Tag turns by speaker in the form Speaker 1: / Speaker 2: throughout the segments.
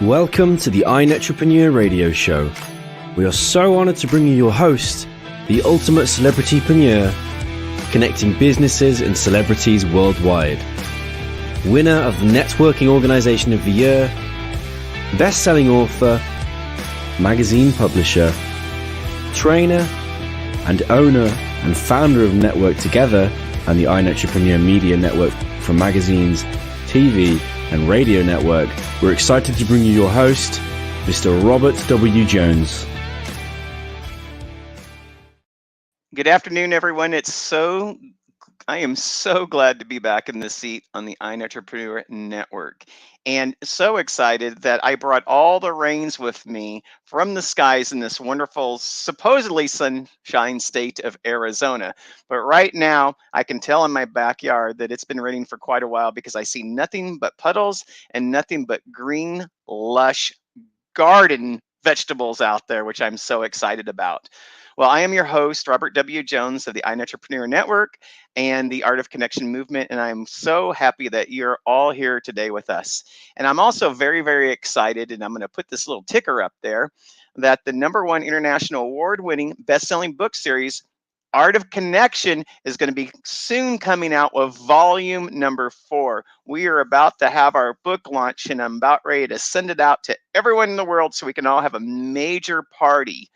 Speaker 1: Welcome to the iNetrepreneur Radio Show. We are so honored to bring you your host, the ultimate celebritypreneur, connecting businesses and celebrities worldwide. Winner of the Networking Organization of the Year, best-selling author, magazine publisher, trainer, and owner and founder of Network Together and the iNetrepreneur Media Network for magazines, TV, and radio network. We're excited to bring you your host, Mr. Robert W. Jones.
Speaker 2: Good afternoon, everyone. I am so glad to be back in the seat on the iNetrepreneur Network, and so excited that I brought all the rains with me from the skies in this wonderful, supposedly sunshine state of Arizona. But right now, I can tell in my backyard that it's been raining for quite a while because I see nothing but puddles and nothing but green, lush garden vegetables out there, which I'm so excited about. Well, I am your host, Robert W. Jones of the iNetrepreneur Network and the Art of Connection movement, and I'm so happy that you're all here today with us. And I'm also very, very excited, and I'm going to put this little ticker up there, that the #1 international award-winning best-selling book series, Art of Connection, is going to be soon coming out with volume #4. We are about to have our book launch, and I'm about ready to send it out to everyone in the world so we can all have a major party.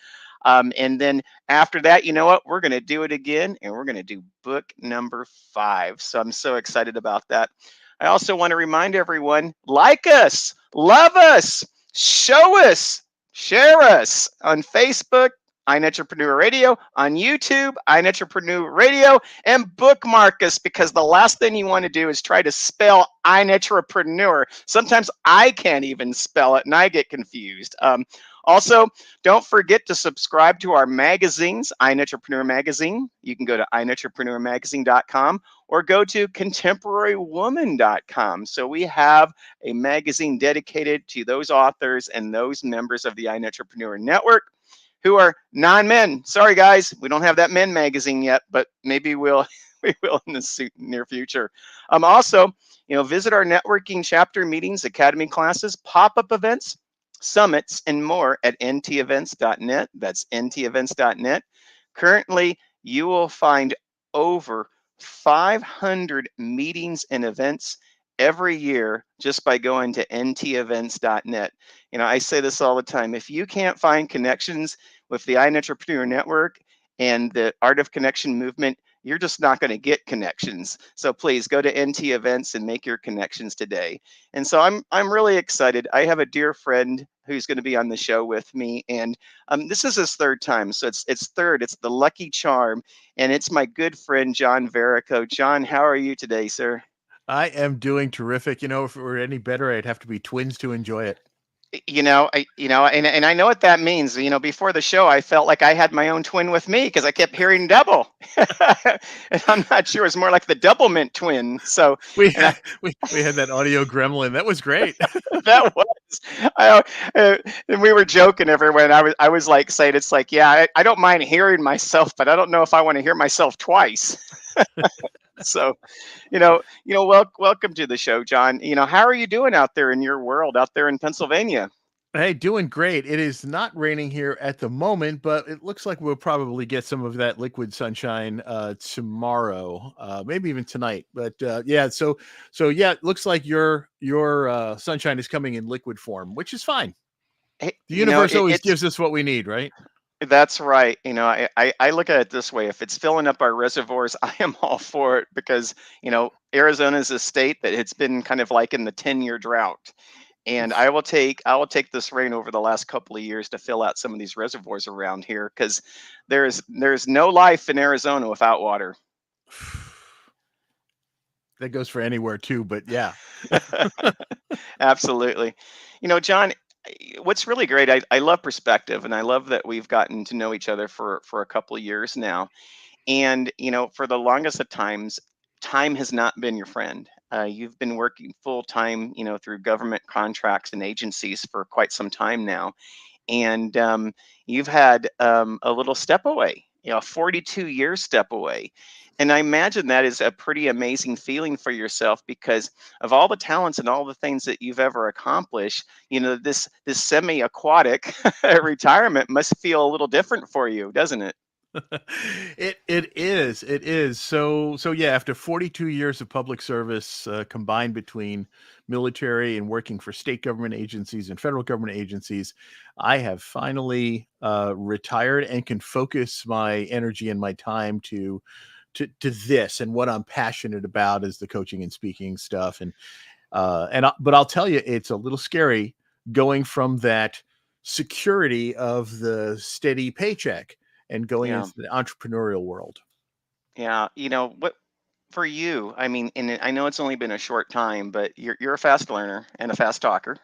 Speaker 2: And then after that, you know what? We're going to do it again, and we're going to do book #5. So I'm so excited about that. I also want to remind everyone, like us, love us, show us, share us on Facebook, iNetrepreneur Radio, on YouTube, iNetrepreneur Radio, and bookmark us, because the last thing you want to do is try to spell iNetrepreneur. Sometimes I can't even spell it, and I get confused. Also, don't forget to subscribe to our magazines, iNetrepreneur Magazine. You can go to iNetrepreneurMagazine.com or go to contemporarywoman.com. So we have a magazine dedicated to those authors and those members of the iNetrepreneur Network who are non-men. Sorry, guys, we don't have that men magazine yet, but maybe we will in the near future. Also, visit our networking chapter meetings, academy classes, pop-up events, summits, and more at ntevents.net. That's ntevents.net. Currently, you will find over 500 meetings and events every year just by going to ntevents.net. I say this all the time. If you can't find connections with the iNetrepreneur Network and the Art of Connection movement, you're just not going to get connections. So please go to NT Events and make your connections today. And so I'm really excited. I have a dear friend who's going to be on the show with me, and this is his third time. So it's third. It's the lucky charm, and it's my good friend John Verrico. John, how are you today, sir?
Speaker 3: I am doing terrific. If it were any better, I'd have to be twins to enjoy it.
Speaker 2: And I know what that means. Before the show, I felt like I had my own twin with me because I kept hearing double. And I'm not sure, it's more like the Doublemint twin. So
Speaker 3: we had that audio gremlin. That was great.
Speaker 2: That was. And we were joking, everyone. I was like saying, it's like, yeah, I don't mind hearing myself, but I don't know if I want to hear myself twice. So, welcome to the show, John. How are you doing out there in your world, out there in Pennsylvania?
Speaker 3: Hey, doing great. It is not raining here at the moment, but it looks like we'll probably get some of that liquid sunshine tomorrow, maybe even tonight. But yeah, so yeah, it looks like your sunshine is coming in liquid form, which is fine.
Speaker 2: Hey,
Speaker 3: the universe always gives us what we need, right?
Speaker 2: That's right. I look at it this way. If it's filling up our reservoirs, I am all for it, because, Arizona is a state that it's been kind of like in the 10-year drought. And I will take this rain over the last couple of years to fill out some of these reservoirs around here, because there's no life in Arizona without water.
Speaker 3: That goes for anywhere too, but yeah.
Speaker 2: Absolutely. John, what's really great, I love perspective, and I love that we've gotten to know each other for a couple of years now. And, for the longest of times, time has not been your friend. You've been working full time, through government contracts and agencies for quite some time now. And you've had a little step away a 42-year step away. And I imagine that is a pretty amazing feeling for yourself because of all the talents and all the things that you've ever accomplished. This semi-aquatic retirement must feel a little different for you, doesn't it?
Speaker 3: It is so yeah, after 42 years of public service, combined between military and working for state government agencies and federal government agencies, I have finally retired and can focus my energy and my time to this, and what I'm passionate about is the coaching and speaking stuff. But I'll tell you, it's a little scary going from that security of the steady paycheck and going
Speaker 2: Yeah.
Speaker 3: into the entrepreneurial world.
Speaker 2: Yeah. What for you, I mean, and I know it's only been a short time, but you're a fast learner and a fast talker.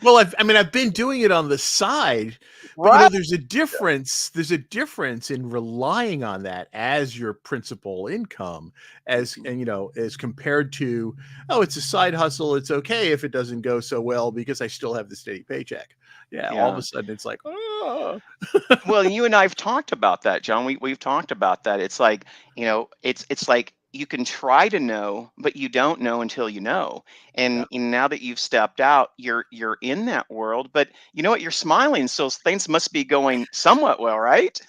Speaker 3: Well, I've been doing it on the side, but
Speaker 2: Right.
Speaker 3: there's a difference. There's a difference in relying on that as your principal income,
Speaker 2: Mhm.
Speaker 3: as compared to, oh, it's a side hustle. It's okay if it doesn't go so well because I still have the steady paycheck. Yeah, all of
Speaker 2: Yeah.
Speaker 3: a sudden it's like, oh.
Speaker 2: Well, you and I have talked about that, John. We've talked about that. It's like, it's like you can try to know, but you don't know until you know.
Speaker 3: Yeah.
Speaker 2: And now that you've stepped out, you're in that world. But you know what? You're smiling, so things must be going somewhat well, right?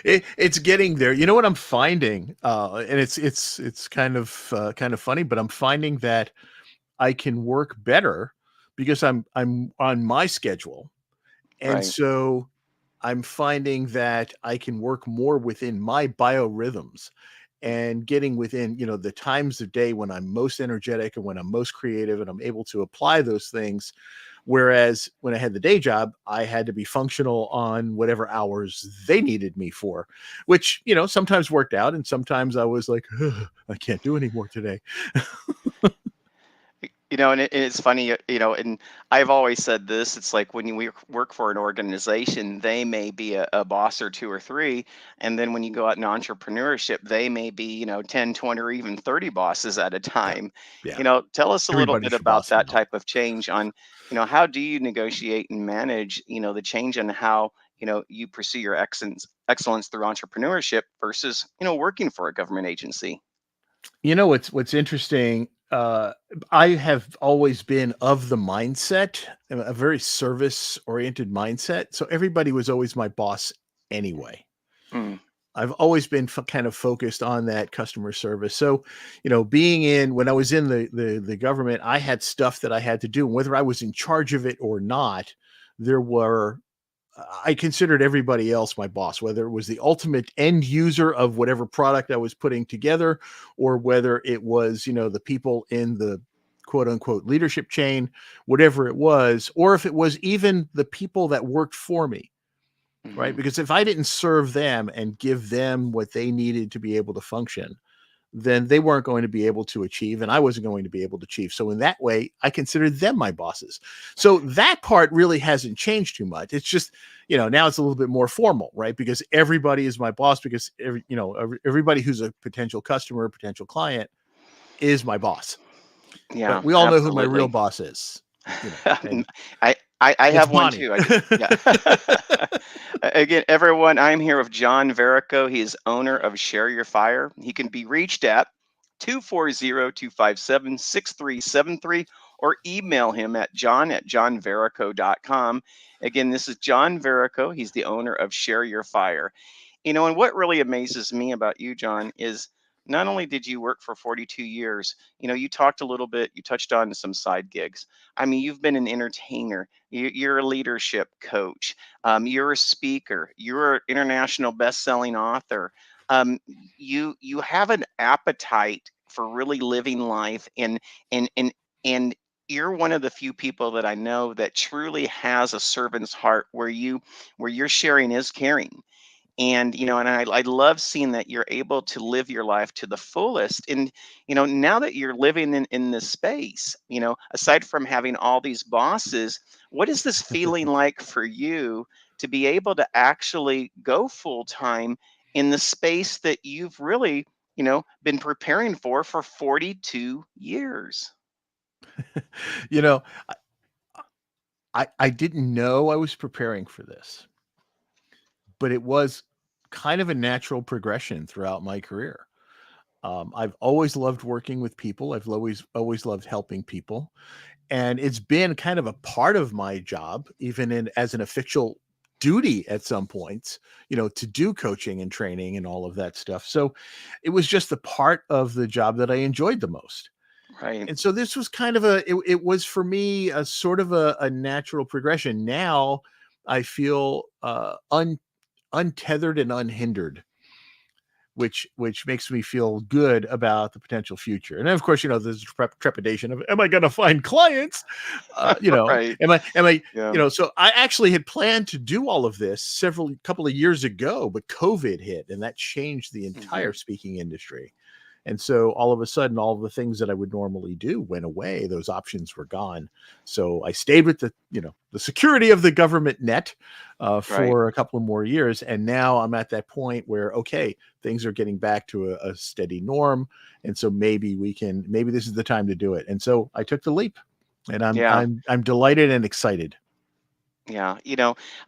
Speaker 3: It's getting there. You know what I'm finding, and it's kind of funny, but I'm finding that I can work better because I'm on my schedule, and
Speaker 2: Right.
Speaker 3: so I'm finding that I can work more within my biorhythms and getting within, the times of day when I'm most energetic and when I'm most creative and I'm able to apply those things. Whereas when I had the day job, I had to be functional on whatever hours they needed me for, which, sometimes worked out. And sometimes I was like, "Ugh, I can't do any more today."
Speaker 2: And it's funny, and I've always said this, it's like when you work for an organization, they may be a boss or two or three, and then when you go out in entrepreneurship, they may be, 10, 20, or even 30 bosses at a
Speaker 3: Yeah.
Speaker 2: time.
Speaker 3: Yeah.
Speaker 2: Tell us a little bit
Speaker 3: Everybody's your
Speaker 2: about
Speaker 3: boss
Speaker 2: that
Speaker 3: now.
Speaker 2: type of change on, how do you negotiate and manage, the change in how, you pursue your excellence through entrepreneurship versus, working for a government agency.
Speaker 3: What's interesting, I have always been of the mindset, a very service-oriented mindset, so everybody was always my boss anyway.
Speaker 2: Mm,
Speaker 3: I've always been kind of focused on that customer service. So, being in when I was in the government, I had stuff that I had to do, and whether I was in charge of it or not, there were I considered everybody else my boss, whether it was the ultimate end user of whatever product I was putting together, or whether it was, the people in the quote unquote leadership chain, whatever it was, or if it was even the people that worked for me, right?
Speaker 2: mhm.
Speaker 3: Because if I didn't serve them and give them what they needed to be able to function, then they weren't going to be able to achieve, and I wasn't going to be able to achieve. So in that way, I considered them my bosses. So that part really hasn't changed too much. It's just, now it's a little bit more formal, right? Because everybody is my boss, because everybody who's a potential customer, potential client is my boss. But
Speaker 2: Yeah,
Speaker 3: we all know who my real
Speaker 2: absolutely.
Speaker 3: boss is, and
Speaker 2: I
Speaker 3: it's
Speaker 2: have one
Speaker 3: Bonnie.
Speaker 2: too. Yeah. Again, everyone, I'm here with John Verrico. He is owner of Share Your Fire. He can be reached at 240-257-6373 or email him at john@johnverrico.com. Again, this is John Verrico. He's the owner of Share Your Fire. And what really amazes me about you, John, is not only did you work for 42 years, you talked a little bit, you touched on some side gigs. I mean, you've been an entertainer, you're a leadership coach, you're a speaker, you're an international best-selling author. Um, you have an appetite for really living life, and you're one of the few people that I know that truly has a servant's heart where your sharing is caring. And I love seeing that you're able to live your life to the fullest. And now that you're living in this space, aside from having all these bosses, what is this feeling like for you to be able to actually go full time in the space that you've really been preparing for 42 years?
Speaker 3: you know, I didn't know I was preparing for this, but it was kind of a natural progression throughout my career. I've always loved working with people. I've always loved helping people, and it's been kind of a part of my job, even in as an official duty at some points, to do coaching and training and all of that stuff. So it was just the part of the job that I enjoyed the most.
Speaker 2: Right.
Speaker 3: And so this was kind of it was for me a sort of a natural progression. Now I feel untethered and unhindered, which makes me feel good about the potential future. And then, of course, there's trepidation of, am I going to find clients?
Speaker 2: Right.
Speaker 3: Am I,
Speaker 2: Yeah.
Speaker 3: so I actually had planned to do all of this couple of years ago, but COVID hit and that changed the entire speaking industry. And so all of a sudden, all of the things that I would normally do went away. Those options were gone. So I stayed with the security of the government net
Speaker 2: Right.
Speaker 3: for a couple of more years. And now I'm at that point where, okay, things are getting back to a steady norm. And so maybe this is the time to do it. And so I took the leap, and
Speaker 2: Yeah.
Speaker 3: I'm delighted and excited.
Speaker 2: Yeah.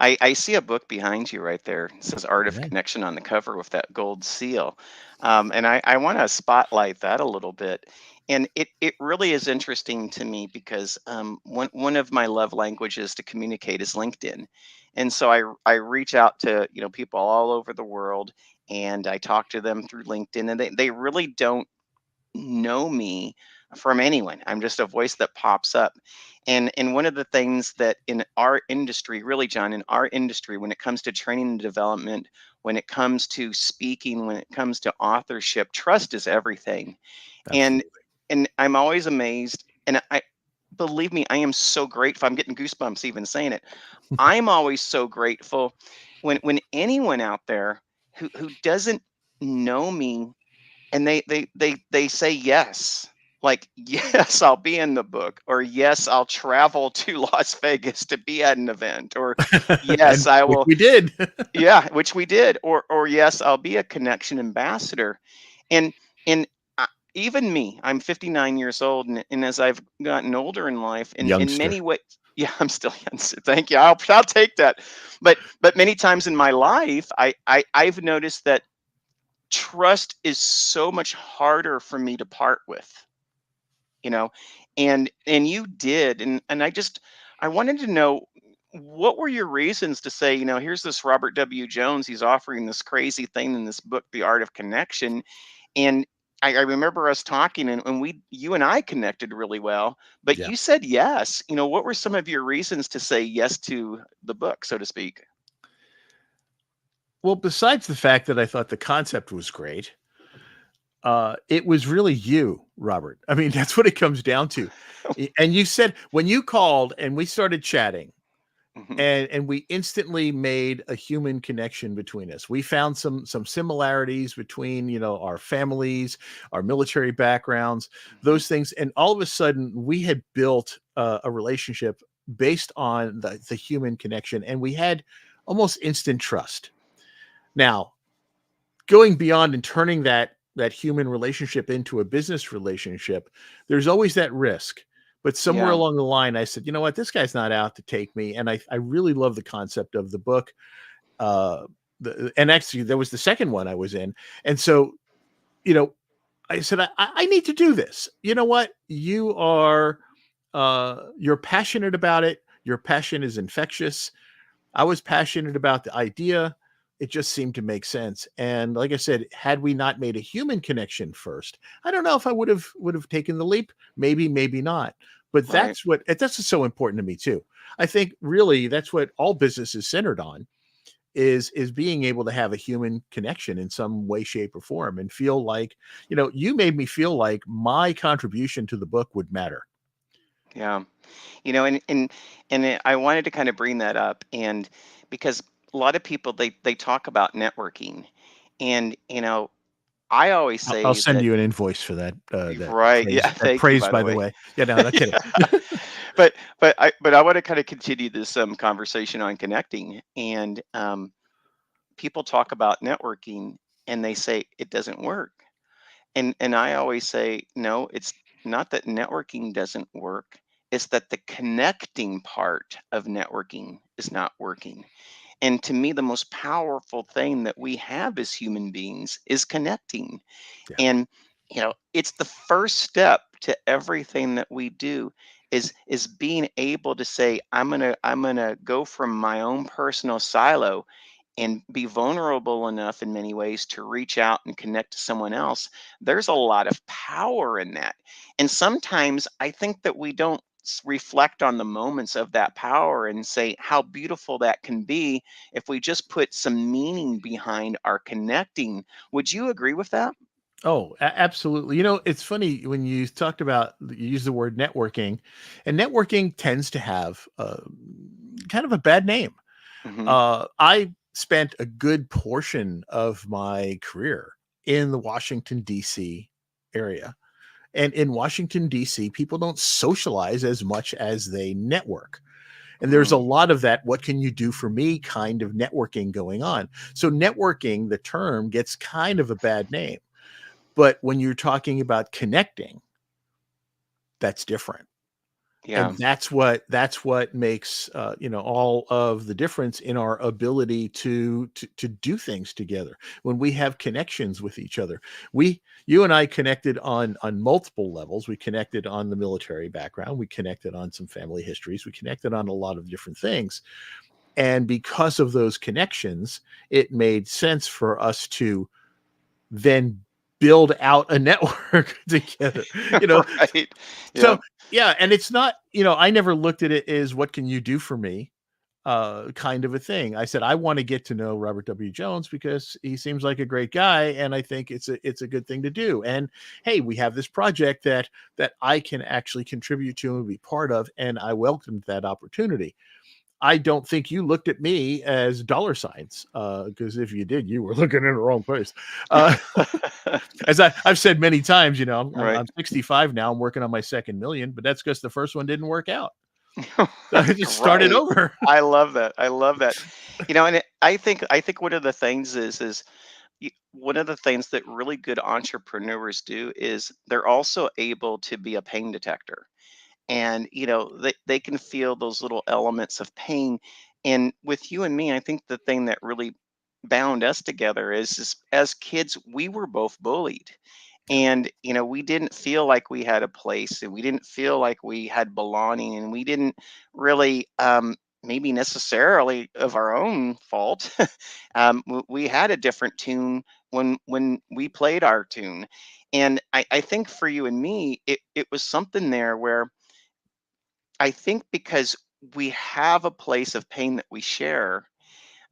Speaker 2: I see a book behind you right there. It says Art of
Speaker 3: Yeah.
Speaker 2: Connection on the cover with that gold seal. And I want to spotlight that a little bit. And it really is interesting to me because one of my love languages to communicate is LinkedIn. And so I reach out to, people all over the world, and I talk to them through LinkedIn, and they really don't know me from anyone. I'm just a voice that pops up. And one of the things that in our industry, really, John, in our industry, when it comes to training and development, when it comes to speaking, when it comes to authorship, trust is everything. And
Speaker 3: Absolutely.
Speaker 2: and I'm always amazed. And I believe me, I am so grateful. I'm getting goosebumps even saying it. I'm always so grateful when anyone out there who doesn't know me, and they say yes, like, yes, I'll be in the book, or yes, I'll travel to Las Vegas to be at an event, or yes,
Speaker 3: And
Speaker 2: I
Speaker 3: which
Speaker 2: will.
Speaker 3: we did.
Speaker 2: Yeah, which we did, or yes, I'll be a connection ambassador. And and even me, I'm 59 years old, and as I've gotten older in life, in
Speaker 3: Youngster.
Speaker 2: many ways, yeah, I'm still young, so thank you, I'll take that. But many times in my life, I've noticed that trust is so much harder for me to part with, you know and you did. And I wanted to know, what were your reasons to say, here's this Robert W. Jones, he's offering this crazy thing in this book, The Art of Connection. And I remember us talking, and you and I connected really well, but
Speaker 3: Yeah.
Speaker 2: you said yes. What were some of your reasons to say yes to the book, so to speak?
Speaker 3: Well, besides the fact that I thought the concept was great, it was really you, Robert. I mean, that's what it comes down to. And you said when you called and we started chatting,
Speaker 2: Mhm.
Speaker 3: and we instantly made a human connection between us. We found some similarities between our families, our military backgrounds,
Speaker 2: Mhm.
Speaker 3: those things, and all of a sudden we had built a relationship based on the human connection, and we had almost instant trust. Now, going beyond and turning that human relationship into a business relationship, there's always that risk. But somewhere
Speaker 2: Yeah.
Speaker 3: along the line, I said, you know what, this guy's not out to take me. And I really love the concept of the book. Uh, and actually, there was the second one I was in. And so, you know, I said, I need to do this. You know what? You're passionate about it. Your passion is infectious. I was passionate about the idea. It just seemed to make sense. And like I said, had we not made a human connection first, I don't know if I would have taken the leap. Maybe, maybe not. But
Speaker 2: Right.
Speaker 3: that's what's so important to me too. I think really that's what all business is centered on is being able to have a human connection in some way, shape, or form and feel like, you made me feel like my contribution to the book would matter.
Speaker 2: Yeah. I wanted to kind of bring that up, and because a lot of people, they talk about networking, and I always
Speaker 3: I'll
Speaker 2: say
Speaker 3: send
Speaker 2: that.
Speaker 3: you an invoice for that
Speaker 2: Right,
Speaker 3: praise.
Speaker 2: yeah,
Speaker 3: That
Speaker 2: thank you,
Speaker 3: praise,
Speaker 2: by the
Speaker 3: by the
Speaker 2: way.
Speaker 3: way. Yeah, no, not kidding.
Speaker 2: Yeah. But I want to kind of continue this conversation on connecting, and people talk about networking, and they say it doesn't work. And I always say, no, it's not that networking doesn't work. It's that the connecting part of networking is not working. And to me, the most powerful thing that we have as human beings is connecting.
Speaker 3: Yeah.
Speaker 2: And it's the first step to everything that we do is being able to say, I'm gonna go from my own personal silo and be vulnerable enough in many ways to reach out and connect to someone else. There's a lot of power in that. And sometimes I think that we don't reflect on the moments of that power and say how beautiful that can be if we just put some meaning behind our connecting. Would you agree with that?
Speaker 3: Oh, absolutely. You know, it's funny when you talked about, you use the word networking, and networking tends to have kind of a bad name.
Speaker 2: Hmm.
Speaker 3: I spent a good portion of my career in the Washington, D.C. area. And in Washington, D.C., people don't socialize as much as they network. And there's a
Speaker 2: Mm,
Speaker 3: lot of that, what can you do for me kind of networking going on. So, networking, the term, gets kind of a bad name. But when you're talking about connecting, that's different.
Speaker 2: yeah.
Speaker 3: And that's what makes all of the difference in our ability to do things together. When we have connections with each other, you and I connected on multiple levels. We connected on the military background, we connected on some family histories, we connected on a lot of different things. And because of those connections, it made sense for us to then build out a network together. you know
Speaker 2: Right.
Speaker 3: so
Speaker 2: Yeah.
Speaker 3: yeah, and it's not, I never looked at it as what can you do for me, kind of a thing. I said I want to get to know Robert W. Jones because he seems like a great guy, and I think it's a good thing to do. And hey, we have this project that I can actually contribute to and be part of, and I welcomed that opportunity. I don't think you looked at me as dollar signs, because if you did, you were looking in the wrong place. Uh, as I've said many times,
Speaker 2: Right.
Speaker 3: I'm 65 now. I'm working on my second million, but that's because the first one didn't work out. So I just started
Speaker 2: Right.
Speaker 3: over.
Speaker 2: I love that. I love that. And I think one of the things is one of the things that really good entrepreneurs do is they're also able to be a pain detector. And they can feel those little elements of pain. And with you and me, I think the thing that really bound us together is as kids we were both bullied.
Speaker 3: Yeah.
Speaker 2: And we didn't feel like we had a place, and we didn't feel like we had belonging, and we didn't really maybe necessarily of our own fault. We had a different tune when we played our tune. And I think for you and me, it was something there where I think because we have a place of pain that we share,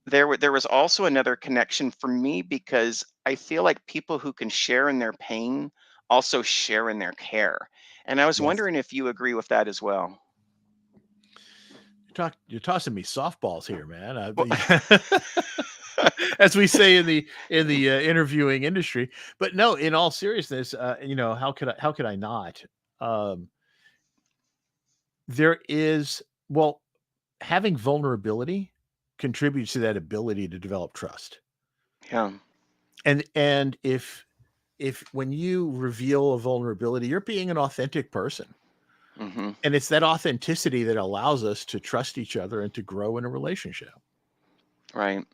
Speaker 2: there was also another connection for me because I feel like people who can share in their pain also share in their care. And I was
Speaker 3: Yes.
Speaker 2: wondering if you agree with that as well.
Speaker 3: You're tossing me softballs here, man.
Speaker 2: Well,
Speaker 3: As we say in the interviewing industry. But no, in all seriousness, how could I not? Um, there is well, having vulnerability contributes to that ability to develop trust.
Speaker 2: yeah.
Speaker 3: And if when you reveal a vulnerability, you're being an authentic person.
Speaker 2: Hmm.
Speaker 3: And it's that authenticity that allows us to trust each other and to grow in a relationship.
Speaker 2: Right.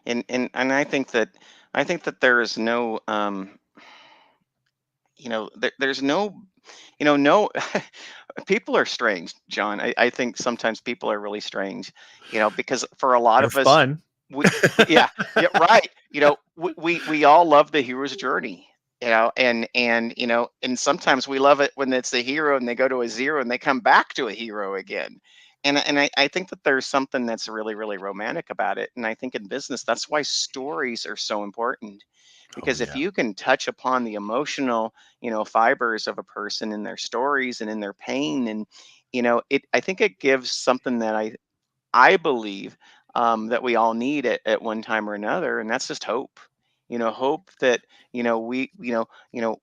Speaker 2: And I think that there is no there's no no people are strange, John. I think sometimes people are really strange, because for a lot
Speaker 3: They're
Speaker 2: of us,
Speaker 3: fun.
Speaker 2: yeah, yeah, right. We all love the hero's journey, and sometimes we love it when it's the hero and they go to a zero and they come back to a hero again. And I think that there's something that's really, really romantic about it. And I think in business, that's why stories are so important.
Speaker 3: Oh
Speaker 2: Because if
Speaker 3: yeah.
Speaker 2: you can touch upon the emotional, fibers of a person in their stories and in their pain, and I think it gives something that I believe that we all need at one time or another, and that's just hope. Hope that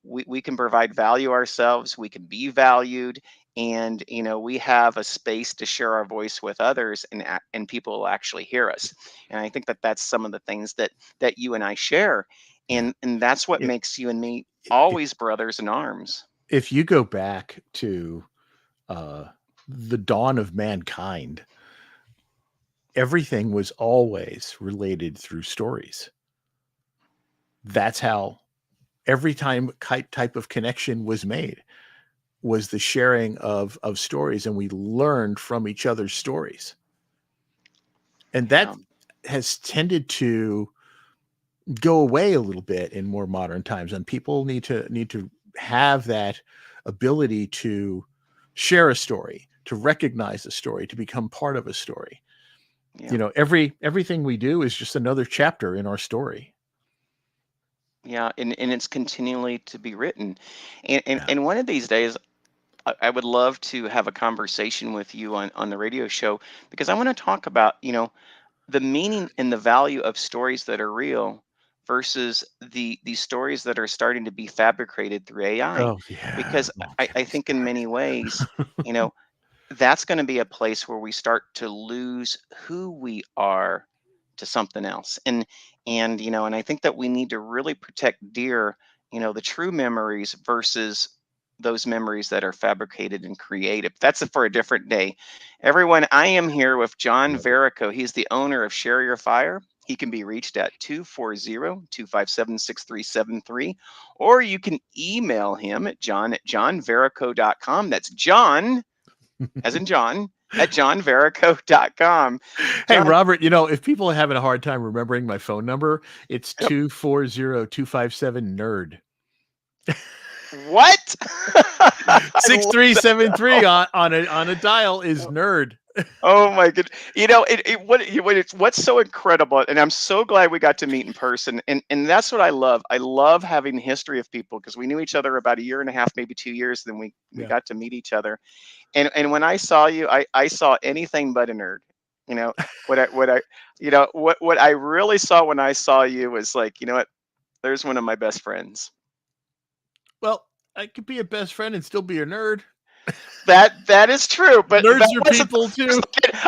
Speaker 2: we can provide value ourselves, we can be valued, and we have a space to share our voice with others, and people will actually hear us. And I think that that's some of the things that you and I share,
Speaker 3: Yeah.
Speaker 2: and that's what
Speaker 3: If,
Speaker 2: makes you and me
Speaker 3: if
Speaker 2: always brothers in arms.
Speaker 3: if you go back to uh, the dawn of mankind, everything was always related through stories. That's how every type of connection was made, was the sharing of stories, and we learned from each other's stories. And that has tended to go away a little bit in more modern times, and people need to have that ability to share a story, to recognize a story, to become part of a story. You know, everything we do is just another chapter in our story.
Speaker 2: Yeah, and it's continually to be written. And one of these days, I would love to have a conversation with you on the radio show, because I want to talk about, the meaning and the value of stories that are real versus the stories that are starting to be fabricated through AI.
Speaker 3: Oh yeah.
Speaker 2: Because
Speaker 3: Oh,
Speaker 2: I think in many ways, you know, that's going to be a place where we start to lose who we are to something else. And I think that we need to really protect dear, the true memories versus those memories that are fabricated and created. That's for a different day. Everyone, I am here with John Verrico. He's the owner of Share Your Fire. He can be reached at 240-257-6373, or you can email him at john@johnverrico.com. That's John, as in John, at johnverrico.com.
Speaker 3: Hey,
Speaker 2: John,
Speaker 3: Robert, if people are having a hard time remembering my phone number, it's 240-257-NERD.
Speaker 2: what?
Speaker 3: 6373 on a dial is nerd.
Speaker 2: Oh my good. What's so incredible, and I'm so glad we got to meet in person. And that's what I love. I love having the history of people, because we knew each other about a year and a half, maybe 2 years, then we got to meet each other. And when I saw you, I saw anything but a nerd. What I really saw when I saw you was like, what? There's one of my best friends.
Speaker 3: Well, I could be a best friend and still be a nerd.
Speaker 2: That is true, but
Speaker 3: nerds are people too.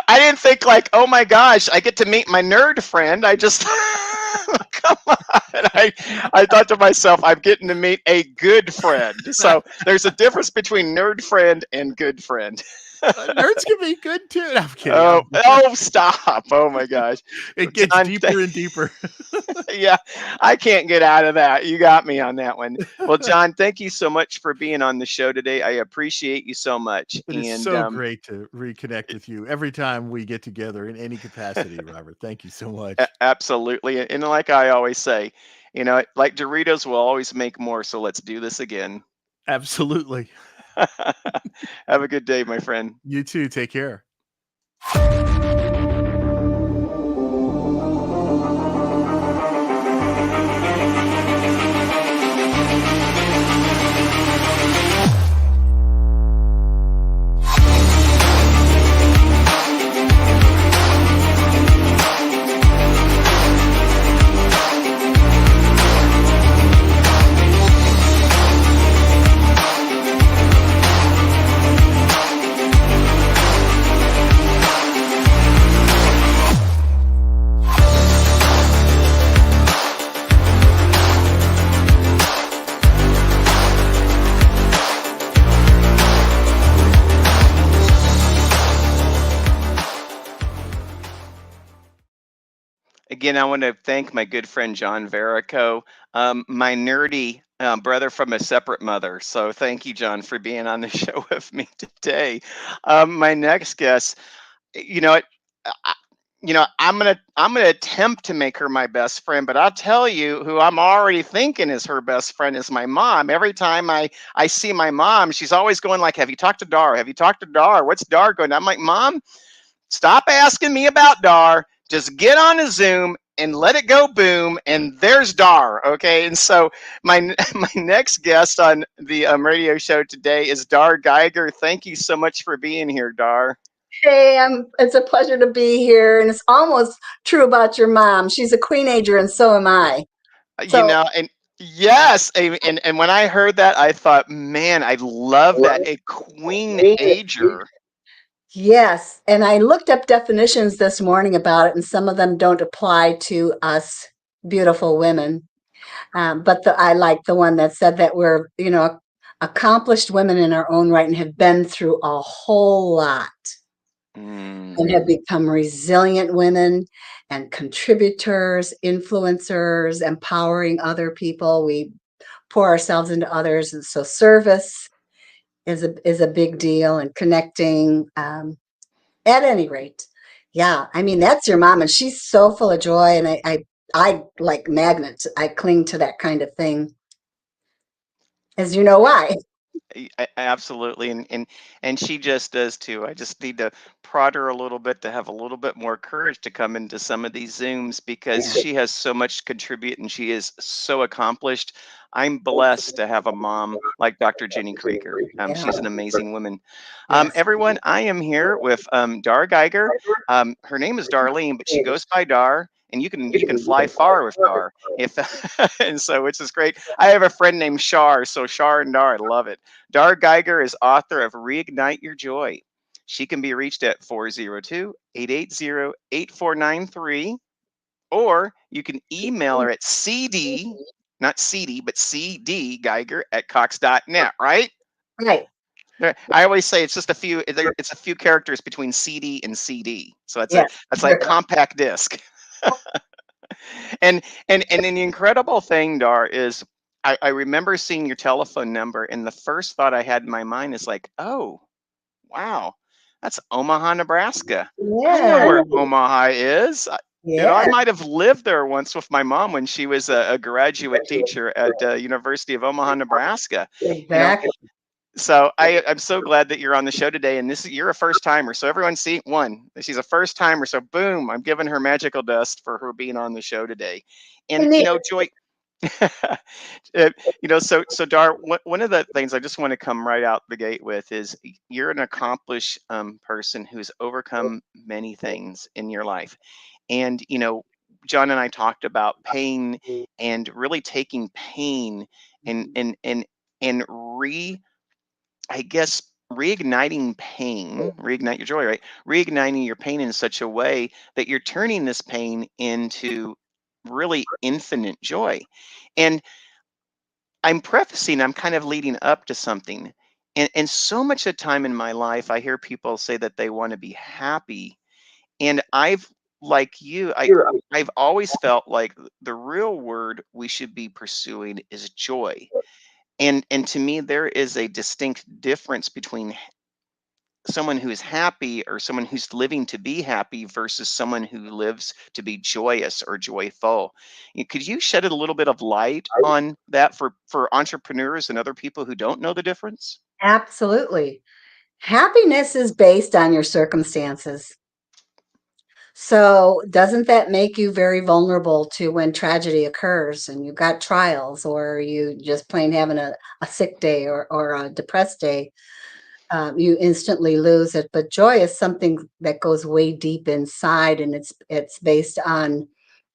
Speaker 2: I didn't think like, oh my gosh, I get to meet my nerd friend. I just come on. I thought to myself, I'm getting to meet a good friend. So there's a difference between nerd friend and good friend.
Speaker 3: Nerds can be good too. No, I'm kidding.
Speaker 2: Oh, stop. Oh my gosh.
Speaker 3: It gets deeper and deeper.
Speaker 2: Yeah, I can't get out of that. You got me on that one. Well, John, thank you so much for being on the show today. I appreciate you so much.
Speaker 3: It is so great to reconnect with you every time we get together in any capacity, Robert. Thank you so much.
Speaker 2: Absolutely. And like I always say, like Doritos will always make more. So let's do this again.
Speaker 3: Absolutely.
Speaker 2: Have a good day, my friend.
Speaker 3: You too. Take care.
Speaker 2: Again, I want to thank my good friend John Verrico, my nerdy brother from a separate mother. So thank you, John, for being on the show with me today. My next guest, you know, I, I'm gonna attempt to make her my best friend, but I'll tell you who I'm already thinking is her best friend is my mom. Every time I see my mom, she's always going like, "Have you talked to Dar? Have you talked to Dar? What's Dar going?" I'm like, "Mom, stop asking me about Dar. Just get on a Zoom and let it go boom, and there's Dar." Okay, and so my next guest on the radio show today is Darlene Geiger. Thank you so much for being here, Dar.
Speaker 4: Hey, it's a pleasure to be here, and it's almost true about your mom. She's a queenager, and so am I.
Speaker 2: And yes, and when I heard that, I thought, man, I love that, a queen-ager.
Speaker 4: Yes, and I looked up definitions this morning about it, and some of them don't apply to us beautiful women. But I like the one that said that we're, accomplished women in our own right and have been through a whole lot. and have become resilient women and contributors, influencers, empowering other people. We pour ourselves into others, and so service is a big deal, and connecting. At any rate, yeah, I mean that's your mom, and she's so full of joy, and I like magnets. I cling to that kind of thing, as you know why.
Speaker 2: Absolutely, and she just does too. I just need to prod her a little bit to have a little bit more courage to come into some of these Zooms because
Speaker 4: Yeah.
Speaker 2: she has so much to contribute and she is so accomplished. I'm blessed to have a mom like Dr. Jenny Krieger.
Speaker 4: Yeah.
Speaker 2: She's an amazing woman.
Speaker 4: Yes.
Speaker 2: Everyone, I am here with Dar Geiger. Her name is Darlene, but she goes by Dar, and you can fly far with Dar. If and so which is great. I have a friend named Shar, so Shar and Dar, I love it. Dar Geiger is author of Reignite Your Joy. She can be reached at 402-880-8493, or you can email her at cd, not cd, but cdgeiger@cox.net, right?
Speaker 4: Right.
Speaker 2: I always say it's just a few, it's a few characters between CD and CD. So
Speaker 4: Yes.
Speaker 2: that's like compact disc. And the incredible thing, Dar, is I remember seeing your telephone number, and the first thought I had in my mind is like, oh, wow, that's Omaha, Nebraska. I know
Speaker 4: Yeah.
Speaker 2: where Omaha is. I
Speaker 4: Yeah.
Speaker 2: might have lived there once with my mom when she was a graduate teacher at University of Omaha, Nebraska. You know,
Speaker 4: Exactly.
Speaker 2: so I'm so glad that you're on the show today, and you're a first timer. So everyone see one, she's a first timer. So boom, I'm giving her magical dust for her being on the show today. And
Speaker 4: And
Speaker 2: Joy, so Dar, one of the things I just want to come right out the gate with is you're an accomplished person who's overcome many things in your life, and John and I talked about pain and really taking pain and I guess reigniting pain, reignite your joy, right? Reigniting your pain in such a way that you're turning this pain into really infinite joy. And I'm kind of leading up to something. And so much of the time in my life, I hear people say that they want to be happy. And like you, I've always felt like the real word we should be pursuing is joy. And to me, there is a distinct difference between someone who is happy or someone who's living to be happy versus someone who lives to be joyous or joyful. Could you shed a little bit of light on that for entrepreneurs and other people who don't know the difference?
Speaker 4: absolutely. Happiness is based on your circumstances. So doesn't that make you very vulnerable to when tragedy occurs and you've got trials, or you just plain having a sick day, or a depressed day? You instantly lose it. But joy is something that goes way deep inside, and it's based on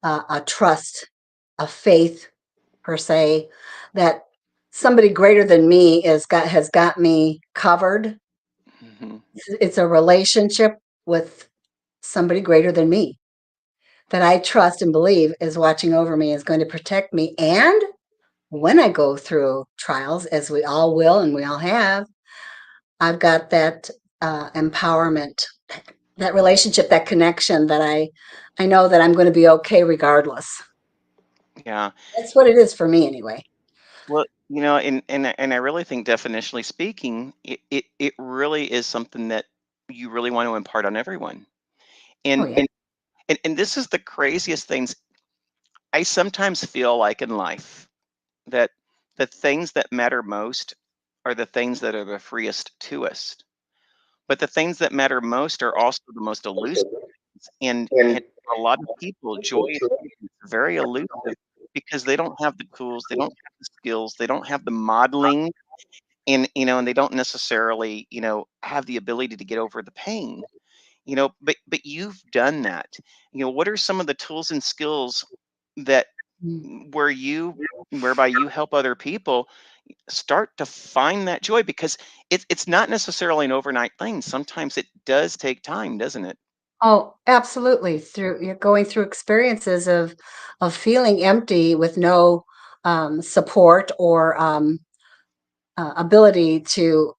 Speaker 4: a trust, a faith per se, that somebody greater than me has got me covered.
Speaker 2: Hmm.
Speaker 4: It's a relationship with somebody greater than me that I trust and believe is watching over me, is going to protect me. And when I go through trials, as we all will and we all have, I've got that empowerment, that relationship, that connection, that I know that I'm going to be okay regardless.
Speaker 2: Yeah.
Speaker 4: That's what it is for me anyway.
Speaker 2: Well, and I really think definitionally speaking, it really is something that you really want to impart on everyone.
Speaker 4: Oh
Speaker 2: And
Speaker 4: yeah.
Speaker 2: and this is the craziest things. I sometimes feel like in life that the things that matter most are the things that are the freest to us. But the things that matter most are also the most elusive. And for a lot of people, joy is very elusive because they don't have the tools, they don't have the skills, they don't have the modeling, and they don't necessarily, have the ability to get over the pain. But you've done that. What are some of the tools and skills that
Speaker 4: Mm.
Speaker 2: whereby you help other people start to find that joy, because it's not necessarily an overnight thing. Sometimes it does take time, doesn't it?
Speaker 4: Oh, absolutely. Through you're going through experiences of feeling empty with no support or ability to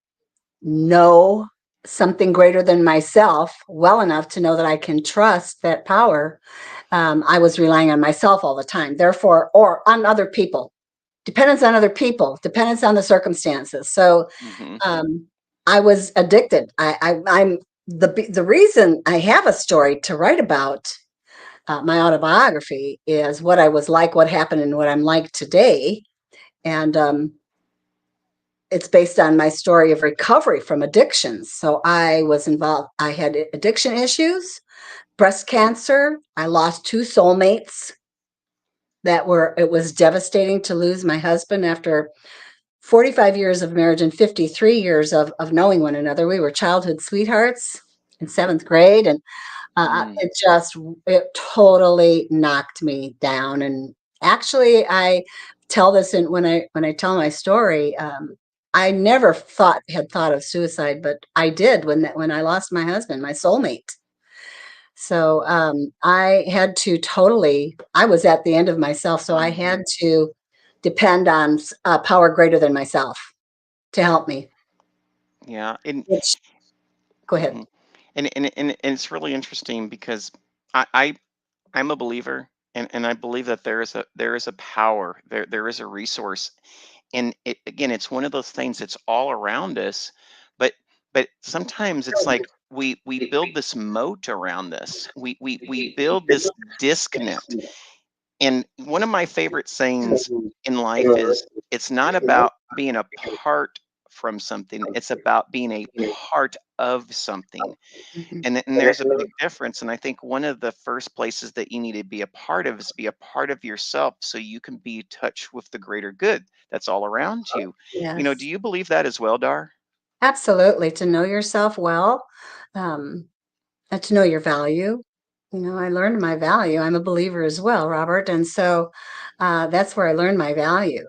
Speaker 4: know. something greater than myself well enough to know that I can trust that power, I was relying on myself all the time. Therefore, or on other people, dependence on other people, dependence on the circumstances. So
Speaker 2: Hmm.
Speaker 4: I was addicted. I'm the reason I have a story to write about. My autobiography is what I was like, what happened, and what I'm like today. And it's based on my story of recovery from addictions. So I was involved, I had addiction issues, breast cancer. I lost 2 soulmates it was devastating to lose my husband after 45 years of marriage and 53 years of knowing one another. We were childhood sweethearts in 7th grade. And
Speaker 2: Mm.
Speaker 4: it totally knocked me down. And actually, I tell this when I tell my story. I never had thought of suicide, but I did when I lost my husband, my soulmate. So I had to I was at the end of myself. So I had to depend on a power greater than myself to help me.
Speaker 2: Yeah.
Speaker 4: Which, go ahead.
Speaker 2: Mhm. And it's really interesting because I I'm a believer, and I believe that there is a power, there is a resource, and again, it's one of those things that's all around us, but sometimes it's like we build this moat around this. We build this disconnect. And one of my favorite sayings in life is, it's not about being apart from something, it's about being a part of something.
Speaker 4: Mhm.
Speaker 2: And there's a big difference. And I think one of the first places that you need to be a part of is be a part of yourself, so you can be in touch with the greater good that's all around you. Do
Speaker 4: Yes.
Speaker 2: you believe that as well, Dar?
Speaker 4: Absolutely, to know yourself well, um, and to know your value. I learned my value. I'm a believer as well, Robert, and so that's where I learned my value.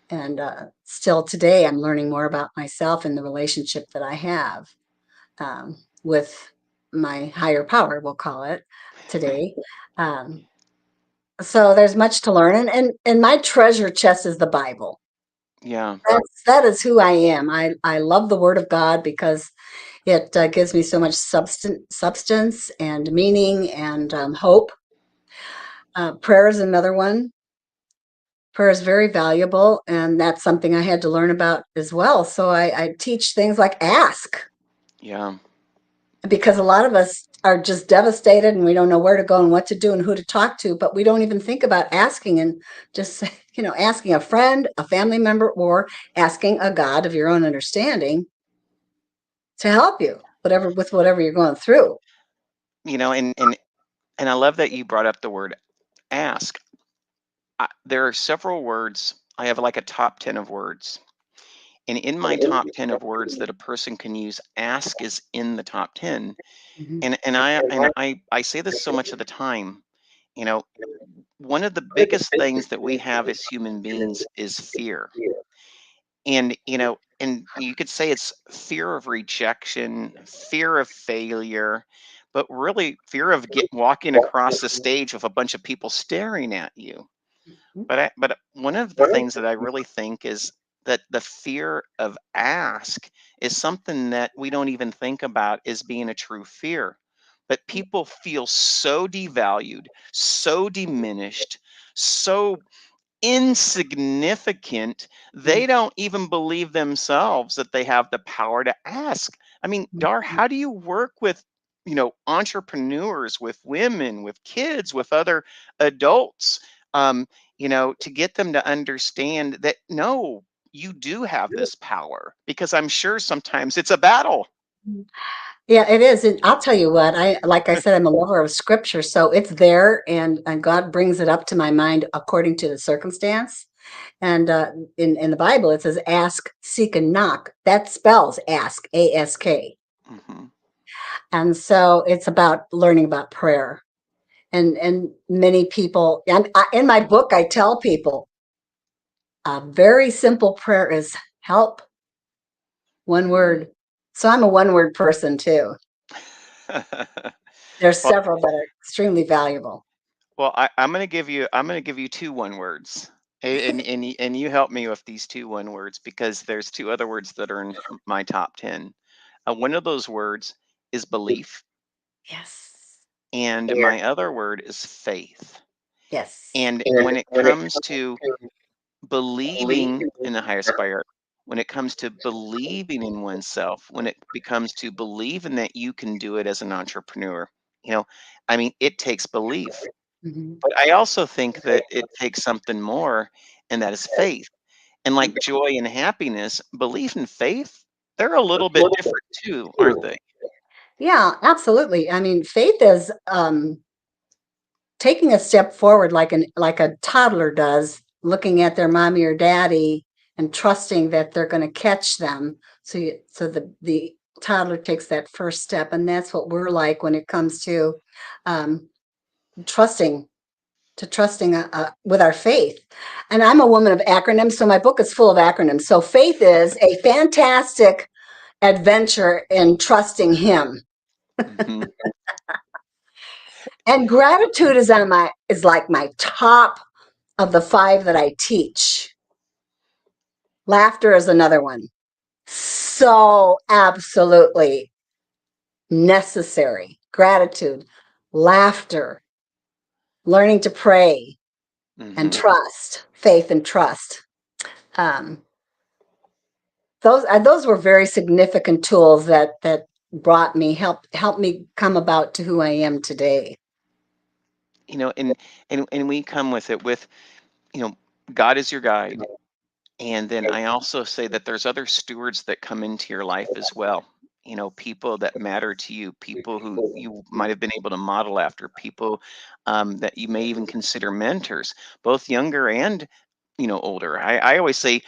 Speaker 4: And still today, I'm learning more about myself and the relationship that I have with my higher power, we'll call it today. Um, so there's much to learn, and my treasure chest is the Bible.
Speaker 2: Yeah.
Speaker 4: That is who I am. I love the Word of God because it gives me so much substance and meaning and hope. Prayer is another one. Prayer is very valuable, and that's something I had to learn about as well. So I teach things like ask,
Speaker 2: Yeah.
Speaker 4: because a lot of us are just devastated and we don't know where to go and what to do and who to talk to, but we don't even think about asking, and just asking a friend, a family member, or asking a God of your own understanding to help you whatever you're going through.
Speaker 2: And I love that you brought up the word ask. There are several words. I have like a top 10 of words. And in my top 10 of words that a person can use, ask is in the top 10.
Speaker 4: Mhm.
Speaker 2: And I say this so much of the time. You know, one of the biggest things that we have as human beings is fear. And you could say it's fear of rejection, fear of failure, but really fear of walking across the stage with a bunch of people staring at you. But one of the things that I really think is that the fear of ask is something that we don't even think about as being a true fear. But people feel so devalued, so diminished, so insignificant, they don't even believe themselves that they have the power to ask. I mean, Dar, how do you work with, entrepreneurs, with women, with kids, with other adults, to get them to understand that no, you do have this power? Because I'm sure sometimes it's a battle.
Speaker 4: Yeah, it is. And I'll tell you what, like I said, I'm a lover of scripture. So it's there, and God brings it up to my mind according to the circumstance. And in the Bible, it says, ask, seek, and knock. That spells ask, ASK.
Speaker 2: Hmm.
Speaker 4: And so it's about learning about prayer. And many people, in my book, I tell people a very simple prayer is help, one word. So I'm a one word person too. There's
Speaker 2: well,
Speaker 4: several that are extremely valuable.
Speaker 2: I'm gonna give you two one words. And you help me with these two one words, because there's two other words that are in my top 10. One of those words is belief,
Speaker 4: Yes.
Speaker 2: and my other word is faith.
Speaker 4: Yes.
Speaker 2: And when it comes to believing in the highest power, when it comes to believing in oneself, when it becomes to believing that you can do it as an entrepreneur, you know, I mean, it takes belief.
Speaker 4: Mhm.
Speaker 2: But I also think that it takes something more, and that is faith. And like joy and happiness, belief and faith, they're a little bit different too, aren't they?
Speaker 4: Yeah, absolutely. I mean, faith is taking a step forward like a toddler does, looking at their mommy or daddy and trusting that they're going to catch them. So the toddler takes that first step, and that's what we're like when it comes to um, trusting with our faith. And I'm a woman of acronyms, so my book is full of acronyms. So faith is a fantastic adventure in trusting Him.
Speaker 2: Hmm.
Speaker 4: And gratitude is like my top of the 5 that I teach. Laughter is another one. So absolutely necessary. Gratitude, laughter, learning to pray, and
Speaker 2: Hmm.
Speaker 4: trust, faith and trust. Um, those were very significant tools that helped me come about to who I am today.
Speaker 2: And we come with it with, you know, God is your guide. And then I also say that there's other stewards that come into your life as well. People that matter to you, people who you might have been able to model after, people that you may even consider mentors, both younger and older. I always say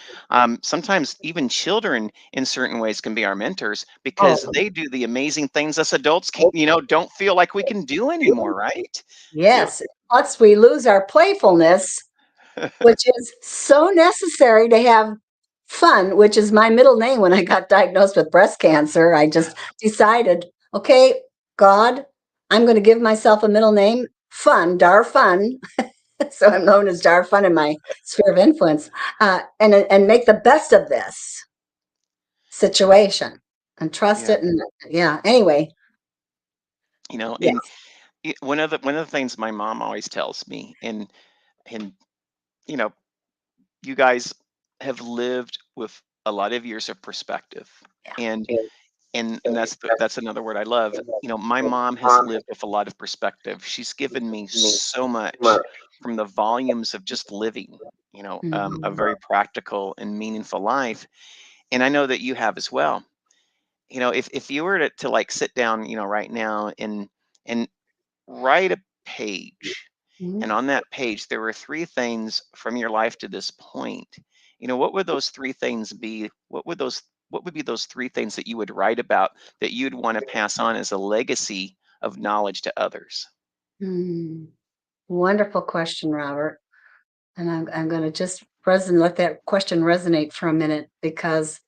Speaker 2: sometimes even children in certain ways can be our mentors because
Speaker 4: Oh,
Speaker 2: they do the amazing things us adults can don't feel like we can do anymore, right? You
Speaker 4: yes. Plus, we lose our playfulness, which is so necessary to have fun, which is my middle name. When I got diagnosed with breast cancer, I just decided, okay, God, I'm going to give myself a middle name, Fun, Dar Fun. So I'm known as Dar Fun in my sphere of influence, and make the best of this situation and trust
Speaker 2: yeah,
Speaker 4: it. And yeah, anyway,
Speaker 2: and
Speaker 4: yes.
Speaker 2: one of the things my mom always tells me, and you know you guys have lived with a lot of years of perspective, and that's another word I love. My mom has lived with a lot of perspective. She's given me so much from the volumes of just living, a
Speaker 4: Mhm.
Speaker 2: very practical and meaningful life. And I know that you have as well. If you were to like sit down, right now and write a page,
Speaker 4: Mhm.
Speaker 2: and on that page there were three things from your life to this point, what would those three things be? What would be those three things that you would write about that you'd want to pass on as a legacy of knowledge to others?
Speaker 4: Mm. Wonderful question, Robert. And I'm going to just let that question resonate for a minute because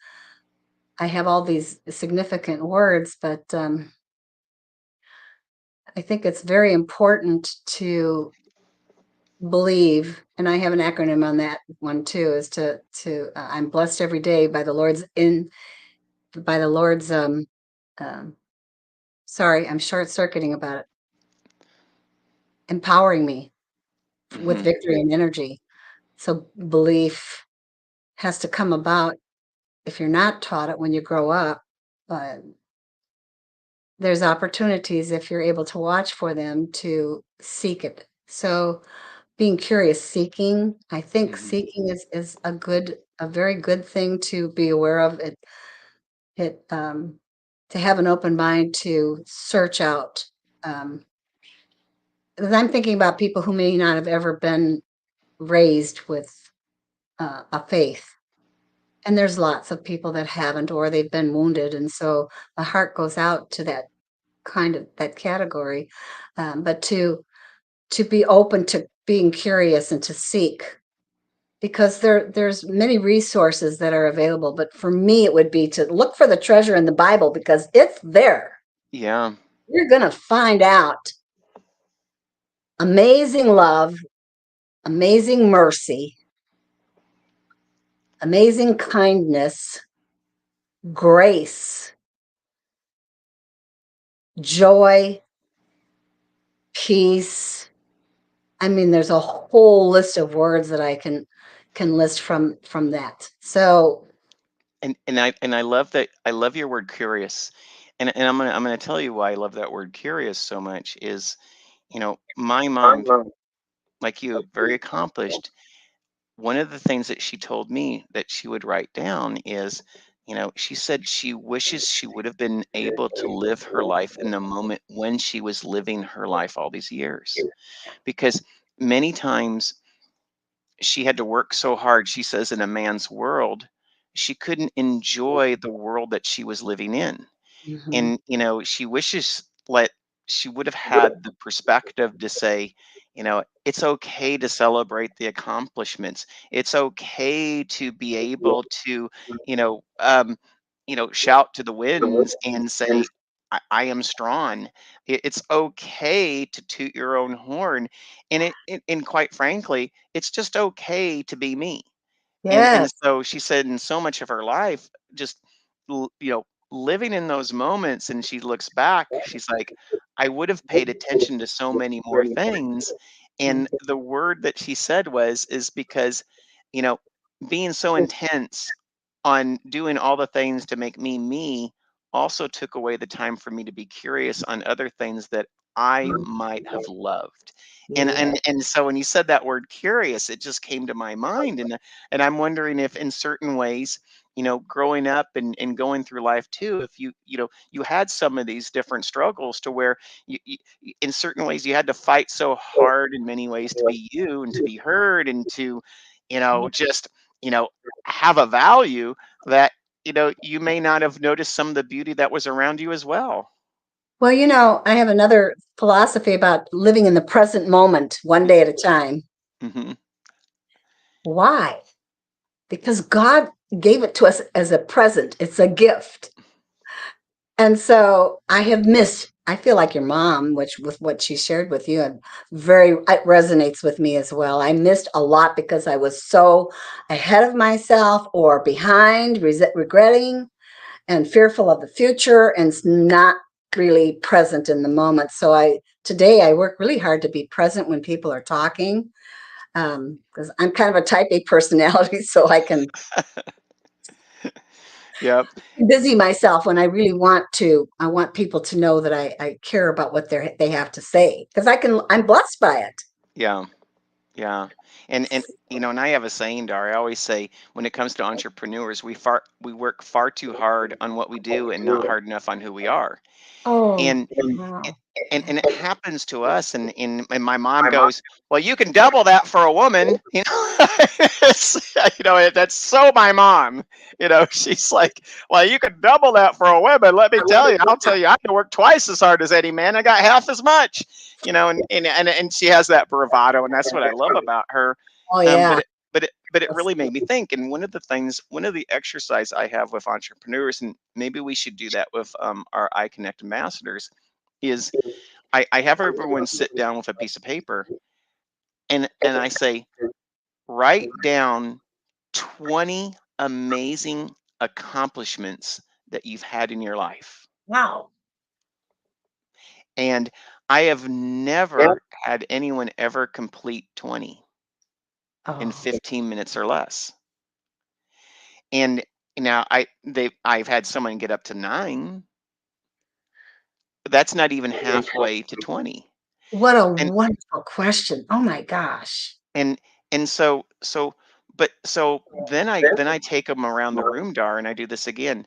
Speaker 4: I have all these significant words, but I think it's very important to believe, and I have an acronym on that one too, is I'm blessed every day by the Lord's um sorry, I'm short circuiting about it, empowering me with
Speaker 2: Hmm.
Speaker 4: victory and energy. So belief has to come about if you're not taught it when you grow up. But there's opportunities if you're able to watch for them to seek it. So being curious, I think
Speaker 2: Hmm.
Speaker 4: seeking is a very good thing to be aware of. It To have an open mind to search out. Um, 'Cause I'm thinking about people who may not have ever been raised with a faith. And there's lots of people that haven't, or they've been wounded. And so the heart goes out to that category. But to be open to being curious and to seek, because there's many resources that are available. But for me, it would be to look for the treasure in the Bible because it's there.
Speaker 2: Yeah.
Speaker 4: You're going to find out amazing love, amazing mercy, amazing kindness, grace, joy, peace. I mean, there's a whole list of words that I can list from that. So
Speaker 2: And I love that. I love your word curious, and I'm gonna tell you why I love that word curious so much is, my mom, like you, very accomplished. One of the things that she told me that she would write down is, she said she wishes she would have been able to live her life in the moment when she was living her life all these years, because many times she had to work so hard, she says, in a man's world, she couldn't enjoy the world that she was living in.
Speaker 4: mhm.
Speaker 2: And she wishes like she would have had the perspective to say, it's okay to celebrate the accomplishments. It's okay to be able to, you know um shout to the winds and say, I am strong. It's okay to toot your own horn, and quite frankly, it's just okay to be me. And
Speaker 4: Yes.
Speaker 2: so she said in so much of her life, just living in those moments, and she looks back, she's like, I would have paid attention to so many more things. And
Speaker 4: Mhm.
Speaker 2: the word that she said is because, you know, being so intense on doing all the things to make me also took away the time for me to be curious on other things that I might have loved. And
Speaker 4: Yeah.
Speaker 2: and so when you said that word curious, it just came to my mind. And I'm wondering if in certain ways, growing up and going through life too, if you had some of these different struggles to where in certain ways you had to fight so hard in many ways to be you and to be heard and to, just, you know, have a value that, you may not have noticed some of the beauty that was around you as well.
Speaker 4: Well, I have another philosophy about living in the present moment, one day at a time.
Speaker 2: Hmm.
Speaker 4: Why? Because God gave it to us as a present. It's a gift. And so I feel like your mom, which with what she shared with you, and it resonates with me as well. I missed a lot because I was so ahead of myself or behind, regretting and fearful of the future and not really present in the moment. So today I work really hard to be present when people are talking, because I'm kind of a type A personality, so I can
Speaker 2: Yep.
Speaker 4: busy myself when I really want to. I want people to know that I care about what they have to say because I'm blessed by it.
Speaker 2: Yeah. Yeah. And I have a saying, Dar. I always say when it comes to entrepreneurs, we work far too hard on what we do and not hard enough on who we are.
Speaker 4: Oh,
Speaker 2: And
Speaker 4: wow.
Speaker 2: and it happens to us, and my mom goes, well, you can double that for a woman. That's so my mom. She's like, well, you can double that for a woman. Let me tell you, I'll tell you, I can work twice as hard as any man. I got half as much. And she has that bravado, and that's what I love about her.
Speaker 4: Oh,
Speaker 2: um
Speaker 4: yeah.
Speaker 2: but it but it really made me think. And one of the exercise I have with entrepreneurs, and maybe we should do that with our iConnect ambassadors, is I have everyone sit down with a piece of paper, and I say, write down 20 amazing accomplishments that you've had in your life.
Speaker 4: Wow.
Speaker 2: And I have never had anyone ever complete 20 in
Speaker 4: Oh,
Speaker 2: 15 minutes or less. And now I've had someone get up to 9, but that's not even halfway to 20.
Speaker 4: what a
Speaker 2: And
Speaker 4: wonderful question. Oh my gosh.
Speaker 2: and and so then I take them around the room, Dar, and I do this again.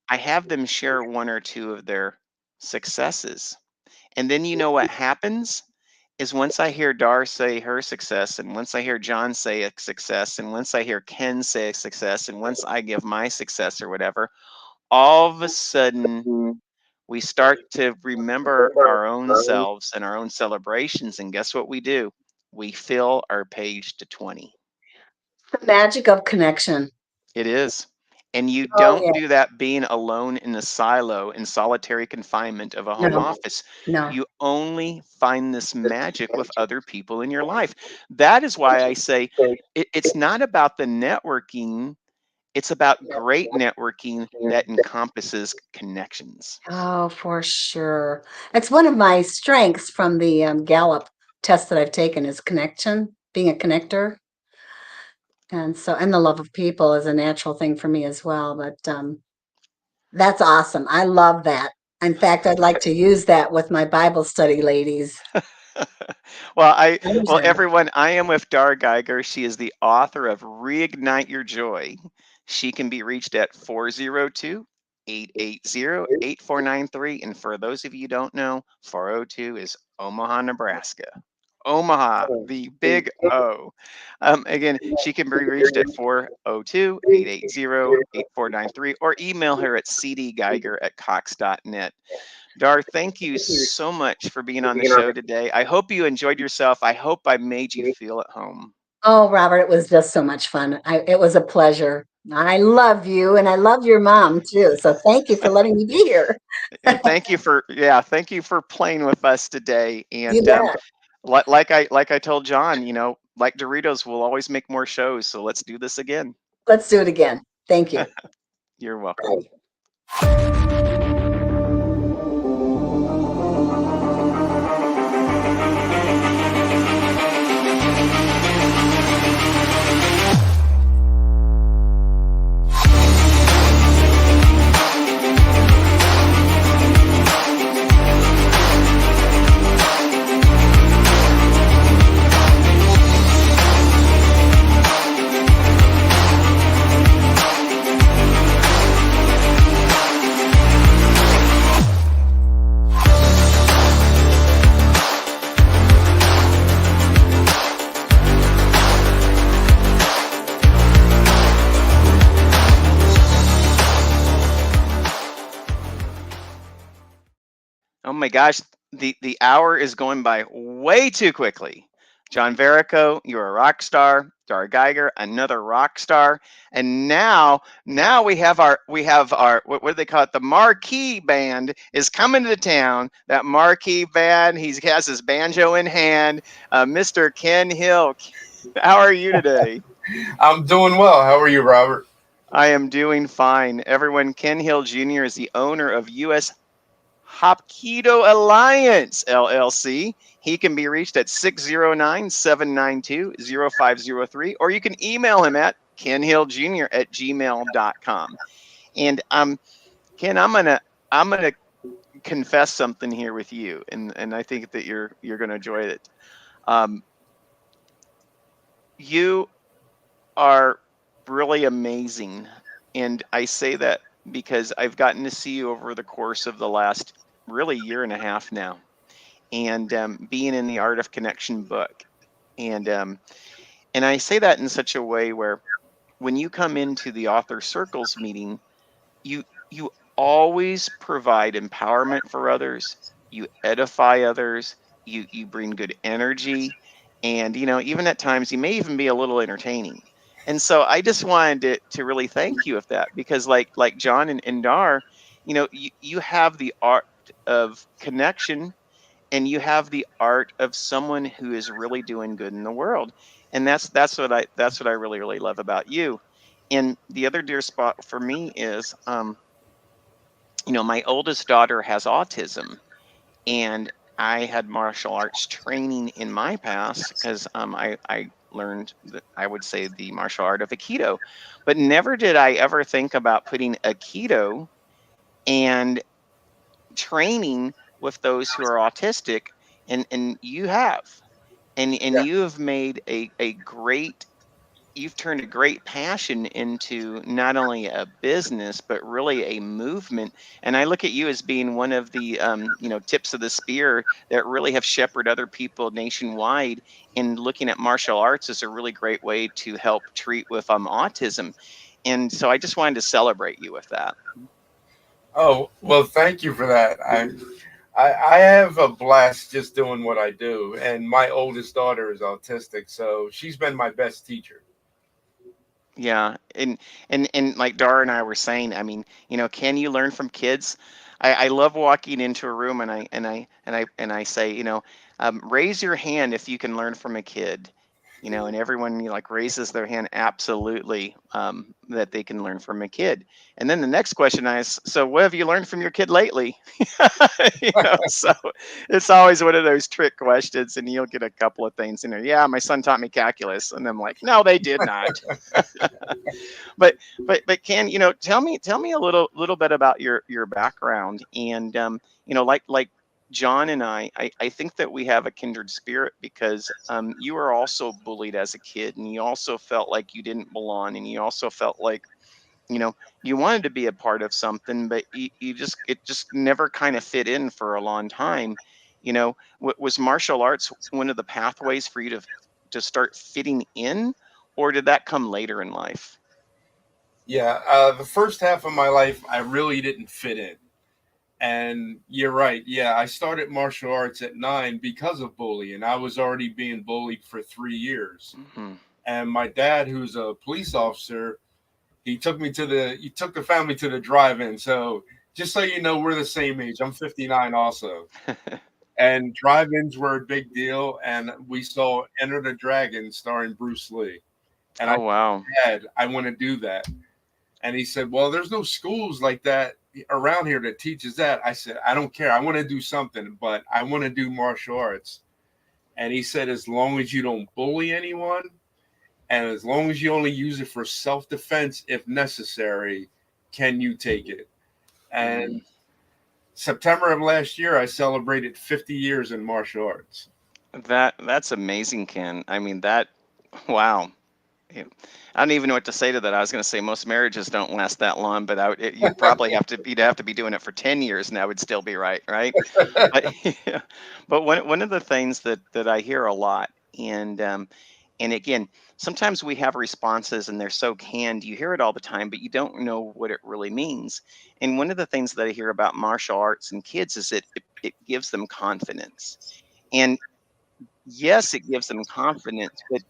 Speaker 2: I have them share one or two of their successes. And then what happens is once I hear Dar say her success, and once I hear John say a success, and once I hear Ken say a success, and once I give my success or whatever, all of a sudden we start to remember our own selves and our own celebrations. And guess what we do? We fill our page to 20.
Speaker 4: The magic of connection.
Speaker 2: It is. And you
Speaker 4: Oh,
Speaker 2: don't
Speaker 4: yeah.
Speaker 2: do that being alone in a silo in solitary confinement of a home
Speaker 4: No,
Speaker 2: office.
Speaker 4: no.
Speaker 2: You only find this magic with other people in your life. That is why I say it's not about the networking. It's about great networking that encompasses connections.
Speaker 4: Oh, for sure. It's one of my strengths from the Gallup test that I've taken is connection, being a connector. And the love of people is a natural thing for me as well. But that's awesome. I love that. In fact, I'd like to use that with my Bible study ladies.
Speaker 2: Well,
Speaker 4: Anytime.
Speaker 2: everyone, I am with Dar Geiger. She is the author of Reignite Your Joy. She can be reached at 402-880-8493. And for those of you who don't know, 402 is Omaha, Nebraska. Omaha, the big O. Again, she can be reached at 402-880-8493 or email her at cdgeiger@cox.net. Dar, thank you so much for being on the show today. I hope you enjoyed yourself. I hope I made you feel at home.
Speaker 4: Oh, Robert, it was just so much fun. It was a pleasure. I love you, and I love your mom too. So thank you for letting me be here.
Speaker 2: And thank you for playing with us today.
Speaker 4: You
Speaker 2: And
Speaker 4: bet.
Speaker 2: like I told John, like Doritos, we'll always make more shows. So let's do this again.
Speaker 4: Let's do it again. Thank you.
Speaker 2: You're welcome. Oh my gosh, the hour is going by way too quickly. John Verrico, you're a rock star. Dar Geiger, another rock star. And now we have our what do they call it? The marquee band is coming to town. That marquee band, he has his banjo in hand. Mr. Ken Hill, how are you today?
Speaker 5: I'm doing well. How are you, Robert?
Speaker 2: I am doing fine. Everyone, Ken Hill Jr. is the owner of U.S. Hapkido Alliance, LLC. He can be reached at 609-792-0503, or you can email him at kenhilljr@gmail.com. And Ken, I'm gonna confess something here with you, and I think that you're gonna enjoy it. You are really amazing, and I say that because I've gotten to see you over the course of the last really year and a half now, and being in the Art of Connection book, and I say that in such a way where when you come into the author circles meeting, you always provide empowerment for others, you edify others, you bring good energy, and even at times you may even be a little entertaining. And so I just wanted to really thank you of that, because like John and Dar, you have the art of connection, and you have the art of someone who is really doing good in the world. And that's what I really love about you. And the other dear spot for me is my oldest daughter has autism, and I had martial arts training in my past because I learned I would say the martial art of Aikido, but never did I ever think about putting Aikido and training with those who are autistic, and you have, and you have made a great, you've turned a great passion into not only a business but really a movement. And I look at you as being one of the tips of the spear that really have shepherded other people nationwide in looking at martial arts as a really great way to help treat with autism. And so I just wanted to celebrate you with that.
Speaker 5: Oh, well, thank you for that. I have a blast just doing what I do, and my oldest daughter is autistic, so she's been my best teacher.
Speaker 2: Yeah, and like Dara and I were saying, I mean, can you learn from kids? I love walking into a room, and I say, raise your hand if you can learn from a kid. and everyone like raises their hand, absolutely, that they can learn from a kid. And then the next question I ask, so what have you learned from your kid lately? So it's always one of those trick questions, and you'll get a couple of things in there. Yeah, my son taught me calculus, and I'm like, no, they did not. But Ken, tell me a little bit about your background, and like John and I think that we have a kindred spirit, because you were also bullied as a kid, and you also felt like you didn't belong, and you also felt like you know you wanted to be a part of something, but it just never kind of fit in for a long time. Was martial arts one of the pathways for you to start fitting in, or did that come later in life?
Speaker 5: Yeah, the first half of my life, I really didn't fit in. And you're right. Yeah, I started martial arts at 9 because of bullying. I was already being bullied for 3 years.
Speaker 2: Hmm.
Speaker 5: And my dad, who's a police officer, he took the family to the drive-in. So just so you know, we're the same age. I'm 59 also. And drive-ins were a big deal. And we saw Enter the Dragon starring Bruce Lee. And I
Speaker 2: Oh, wow.
Speaker 5: said, Dad, I want to do that. And he said, well, there's no schools like that around here that teaches that. I said, I don't care. I want to do something, but I want to do martial arts. And he said, as long as you don't bully anyone, and as long as you only use it for self-defense if necessary, can you take it? And September of last year, I celebrated 50 years in martial arts.
Speaker 2: That's amazing, Ken. I mean, wow. Yeah. I don't even know what to say to that. I was going to say most marriages don't last that long, but you'd probably you'd have to be doing it for 10 years, and that would still be right, right? But, yeah. But one of the things that I hear a lot, and again, sometimes we have responses and they're so canned, you hear it all the time, but you don't know what it really means. And one of the things that I hear about martial arts and kids is it gives them confidence. And yes, it gives them confidence, but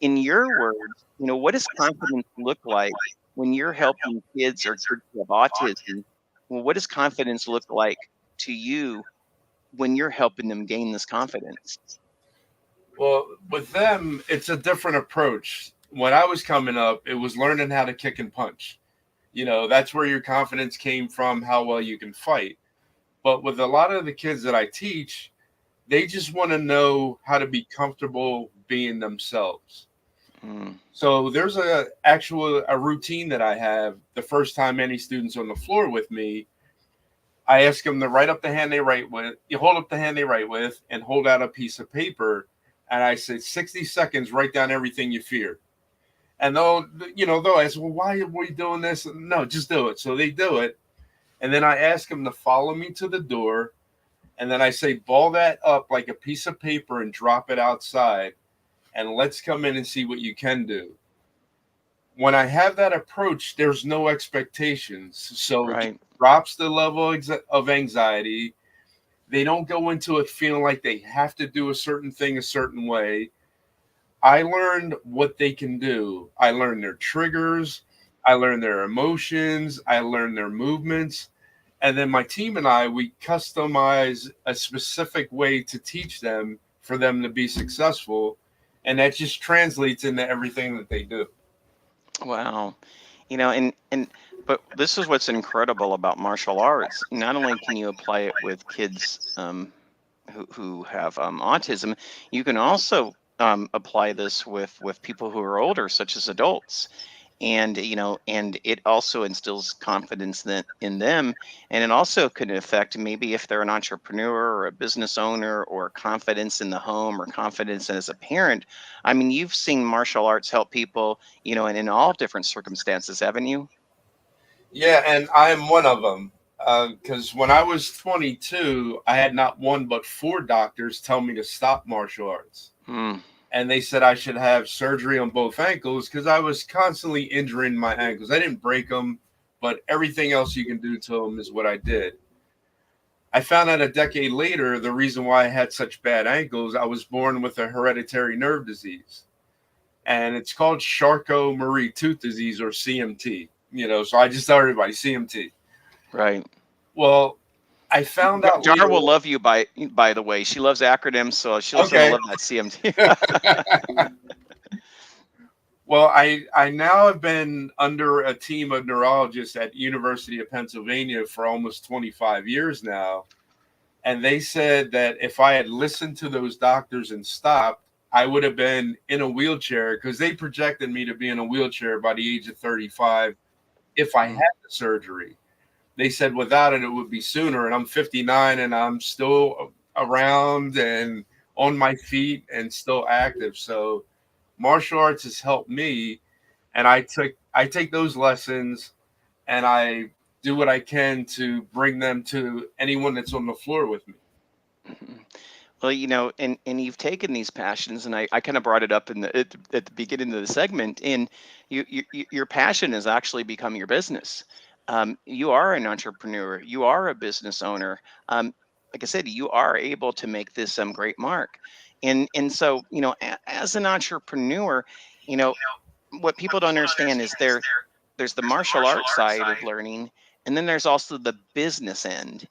Speaker 2: in your words, what does confidence look like when you're helping kids or kids who have autism? Well, what does confidence look like to you when you're helping them gain this confidence?
Speaker 5: Well, with them, it's a different approach. When I was coming up, it was learning how to kick and punch. That's where your confidence came from, how well you can fight. But with a lot of the kids that I teach, they just want to know how to be comfortable being themselves.
Speaker 2: Mm.
Speaker 5: So there's a routine that I have the first time any student's on the floor with me. I ask them to write up the hand they write with. You hold up the hand they write with and hold out a piece of paper. And I say 60 seconds, write down everything you fear. And they'll ask, well, why are we doing this? No, just do it. So they do it. And then I ask them to follow me to the door. And then I say, ball that up like a piece of paper and drop it outside. And let's come in and see what you can do. When I have that approach, there's no expectations. So
Speaker 2: Right.
Speaker 5: it drops the level of anxiety. They don't go into it feeling like they have to do a certain thing a certain way. I learned what they can do. I learned their triggers. I learned their emotions. I learned their movements. And then my team and we customize a specific way to teach them for them to be successful. And that just translates into everything that they do.
Speaker 2: Wow. But this is what's incredible about martial arts. Not only can you apply it with kids who have autism, you can also apply this with people who are older, such as adults. And it also instills confidence in them, and it also could affect maybe if they're an entrepreneur or a business owner, or confidence in the home, or confidence as a parent. I mean, you've seen martial arts help people, and in all different circumstances, haven't you?
Speaker 5: Yeah, and I am one of them. Because when I was 22, I had not one but 4 doctors tell me to stop martial arts.
Speaker 2: Hmm.
Speaker 5: And they said I should have surgery on both ankles because I was constantly injuring my ankles. I didn't break them, but everything else you can do to them is what I did. I found out a decade later the reason why I had such bad ankles, I was born with a hereditary nerve disease. And it's called Charcot-Marie Tooth disease, or CMT. So I just tell everybody CMT.
Speaker 2: Right.
Speaker 5: Well, I found out
Speaker 2: Jar
Speaker 5: later.
Speaker 2: will love you, by the way. She loves acronyms, so she's
Speaker 5: Okay.
Speaker 2: gonna love that CMT.
Speaker 5: Well, I now have been under a team of neurologists at University of Pennsylvania for almost 25 years now. And they said that if I had listened to those doctors and stopped, I would have been in a wheelchair, because they projected me to be in a wheelchair by the age of 35 if I
Speaker 2: Mm.
Speaker 5: had the surgery. They said without it, it would be sooner. And I'm 59 and I'm still around and on my feet and still active. So martial arts has helped me, and I take those lessons and I do what I can to bring them to anyone that's on the floor with me.
Speaker 2: Mhm. Well, and you've taken these passions, and I kind of brought it up at the beginning of the segment, and your passion has actually become your business. You are an entrepreneur. You are a business owner. Like I said, you are able to make this great mark, and so as an entrepreneur, you know, what people don't understand is there's the martial arts side of learning, and then there's also the business end.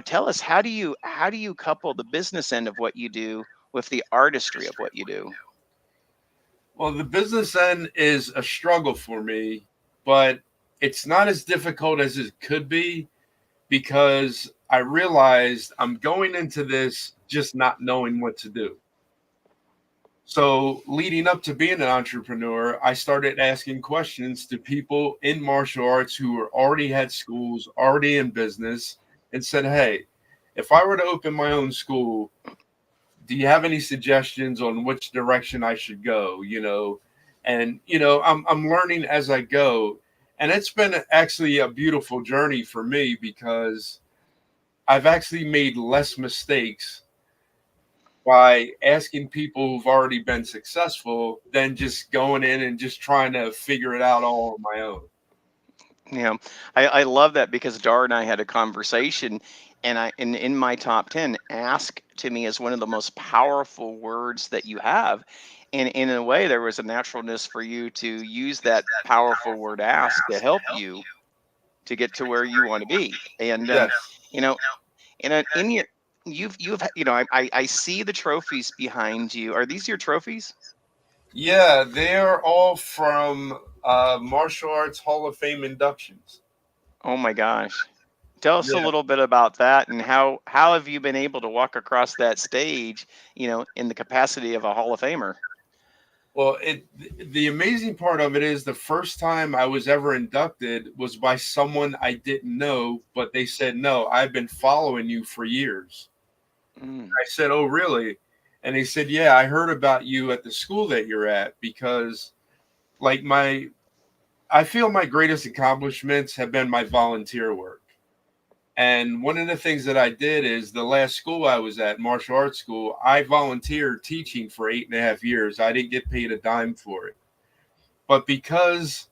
Speaker 2: Tell us, how do you couple the business end of what you do with the artistry of what you do?
Speaker 5: Well, the business end is a struggle for me, but it's not as difficult as it could be, because I realized I'm going into this just not knowing what to do. So, leading up to being an entrepreneur, I started asking questions to people in martial arts who were already had schools, already in business, and said, "Hey, if I were to open my own school, do you have any suggestions on which direction I should go?" And I'm learning as I go, and it's been actually a beautiful journey for me, because I've actually made less mistakes by asking people who've already been successful than just going in and just trying to figure it out all on my own.
Speaker 2: Yeah, I love that, because Dar and I had a conversation, and in my top 10, ask to me is one of the most powerful words that you have. And in a way, there was a naturalness for you to use that powerful word ask to help you to get to where you want to be. And
Speaker 5: Yes.
Speaker 2: you know, in your I see the trophies behind you. Are these your trophies?
Speaker 5: Yeah, they're all from martial arts Hall of Fame inductions.
Speaker 2: Oh my gosh. Tell us a
Speaker 5: Yeah.
Speaker 2: little bit about that, and how have you been able to walk across that stage, in the capacity of a Hall of Famer?
Speaker 5: Well, the amazing part of it is the first time I was ever inducted was by someone I didn't know, but they said, "No, I've been following you for years."
Speaker 2: Mm,
Speaker 5: I said, "Oh, really?" And they said, "Yeah, I heard about you at the school that you're at, because like I feel my greatest accomplishments have been my volunteer work." And one of the things that I did is, the last school I was at, martial arts school, I volunteered teaching for 8.5 years. I didn't get paid a dime for it. But because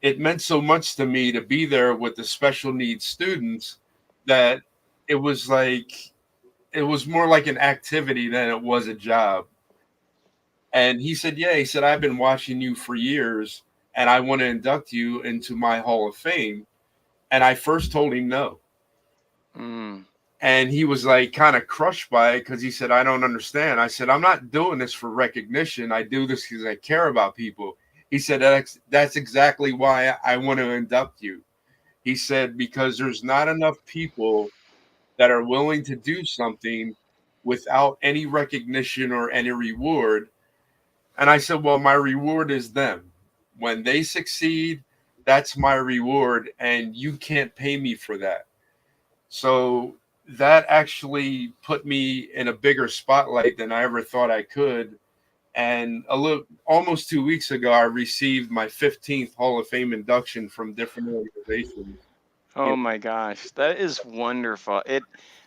Speaker 5: it meant so much to me to be there with the special needs students, that it was like, it was more like an activity than it was a job. And he said, "Yeah," he said, "I've been watching you for years and I want to induct you into my Hall of Fame." And I first told him no.
Speaker 2: mm,
Speaker 5: And he was like kind of crushed by it, because he said, "I don't understand." I said, "I'm not doing this for recognition. I do this because I care about people." He said, "That's exactly why I want to induct you." He said, "Because there's not enough people that are willing to do something without any recognition or any reward." And I said, "Well, my reward is them. When they succeed, that's my reward, and you can't pay me for that." So that actually put me in a bigger spotlight than I ever thought I could. And almost 2 weeks ago, I received my 15th Hall of Fame induction from different organizations.
Speaker 2: oh my gosh, that is wonderful.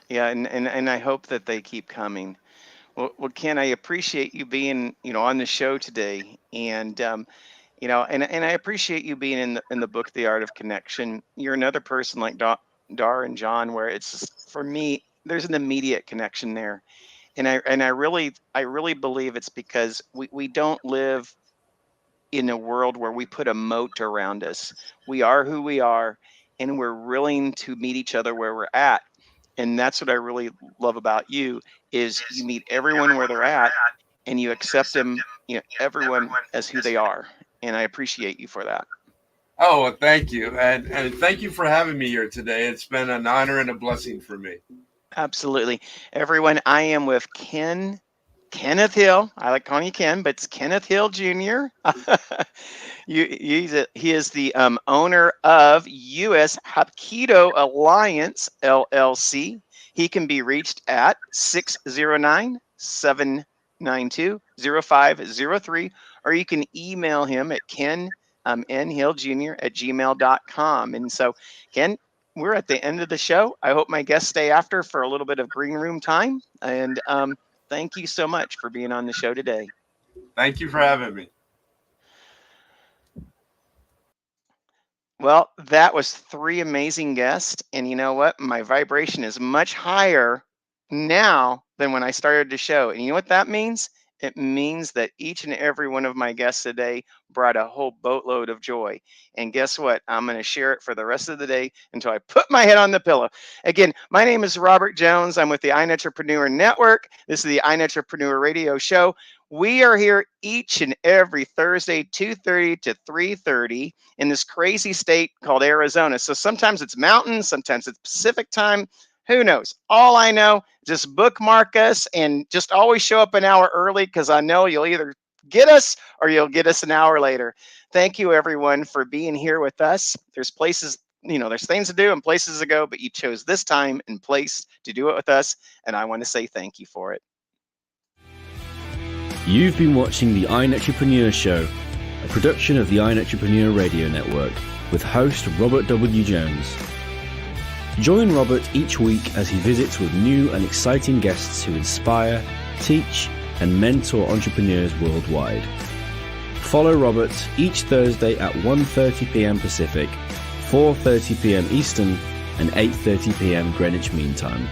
Speaker 2: Yeah, and I hope that they keep coming. Well, Ken, I appreciate you being, on the show today, and and I appreciate you being in the book, The Art of Connection. You're another person like Dar and John, where it's just, for me, there's an immediate connection there, and I really believe it's because we don't live in a world where we put a moat around us. We are who we are, and we're willing to meet each other where we're at. And that's what I really love about you, is you meet everyone where they're at, and you accept them, everyone as who they are. and I appreciate you for that.
Speaker 5: Oh, well, thank you. And thank you for having me here today. It's been an honor and a blessing for me.
Speaker 2: Absolutely. Everyone, I am with Kenneth Hill. I like calling you Ken, but it's Kenneth Hill Jr. He is the owner of U.S. Hapkido Alliance, LLC. He can be reached at 609-792-0503, or you can email him at kenhilljr@gmail.com. And so, Ken, we're at the end of the show. I hope my guests stay after for a little bit of green room time. And thank you so much for being on the show today.
Speaker 5: Thank you for having me.
Speaker 2: Well, that was 3 amazing guests. And you know what? My vibration is much higher now than when I started the show. And you know what that means? It means that each and every one of my guests today brought a whole boatload of joy. And guess what? I'm going to share it for the rest of the day until I put my head on the pillow. Again, my name is Robert Jones. I'm with the iNetrepreneur Network. This is the iNetrepreneur Radio Show. We are here each and every Thursday, 2:30 to 3:30 in this crazy state called Arizona. So sometimes it's mountain, sometimes it's Pacific time. Who knows? All I know, just bookmark us and just always show up an hour early, because I know you'll either get us or you'll get us an hour later. Thank you, everyone, for being here with us. There's places, there's things to do and places to go, but you chose this time and place to do it with us, and I want to say thank you for it.
Speaker 1: You've been watching the iNetrepreneur Show, a production of the iNetrepreneur Radio Network, with host Robert W. Jones. Join Robert each week as he visits with new and exciting guests who inspire, teach, and mentor entrepreneurs worldwide. Follow Robert each Thursday at 1:30 p.m. Pacific, 4:30 p.m. Eastern, and 8:30 p.m. Greenwich Mean Time.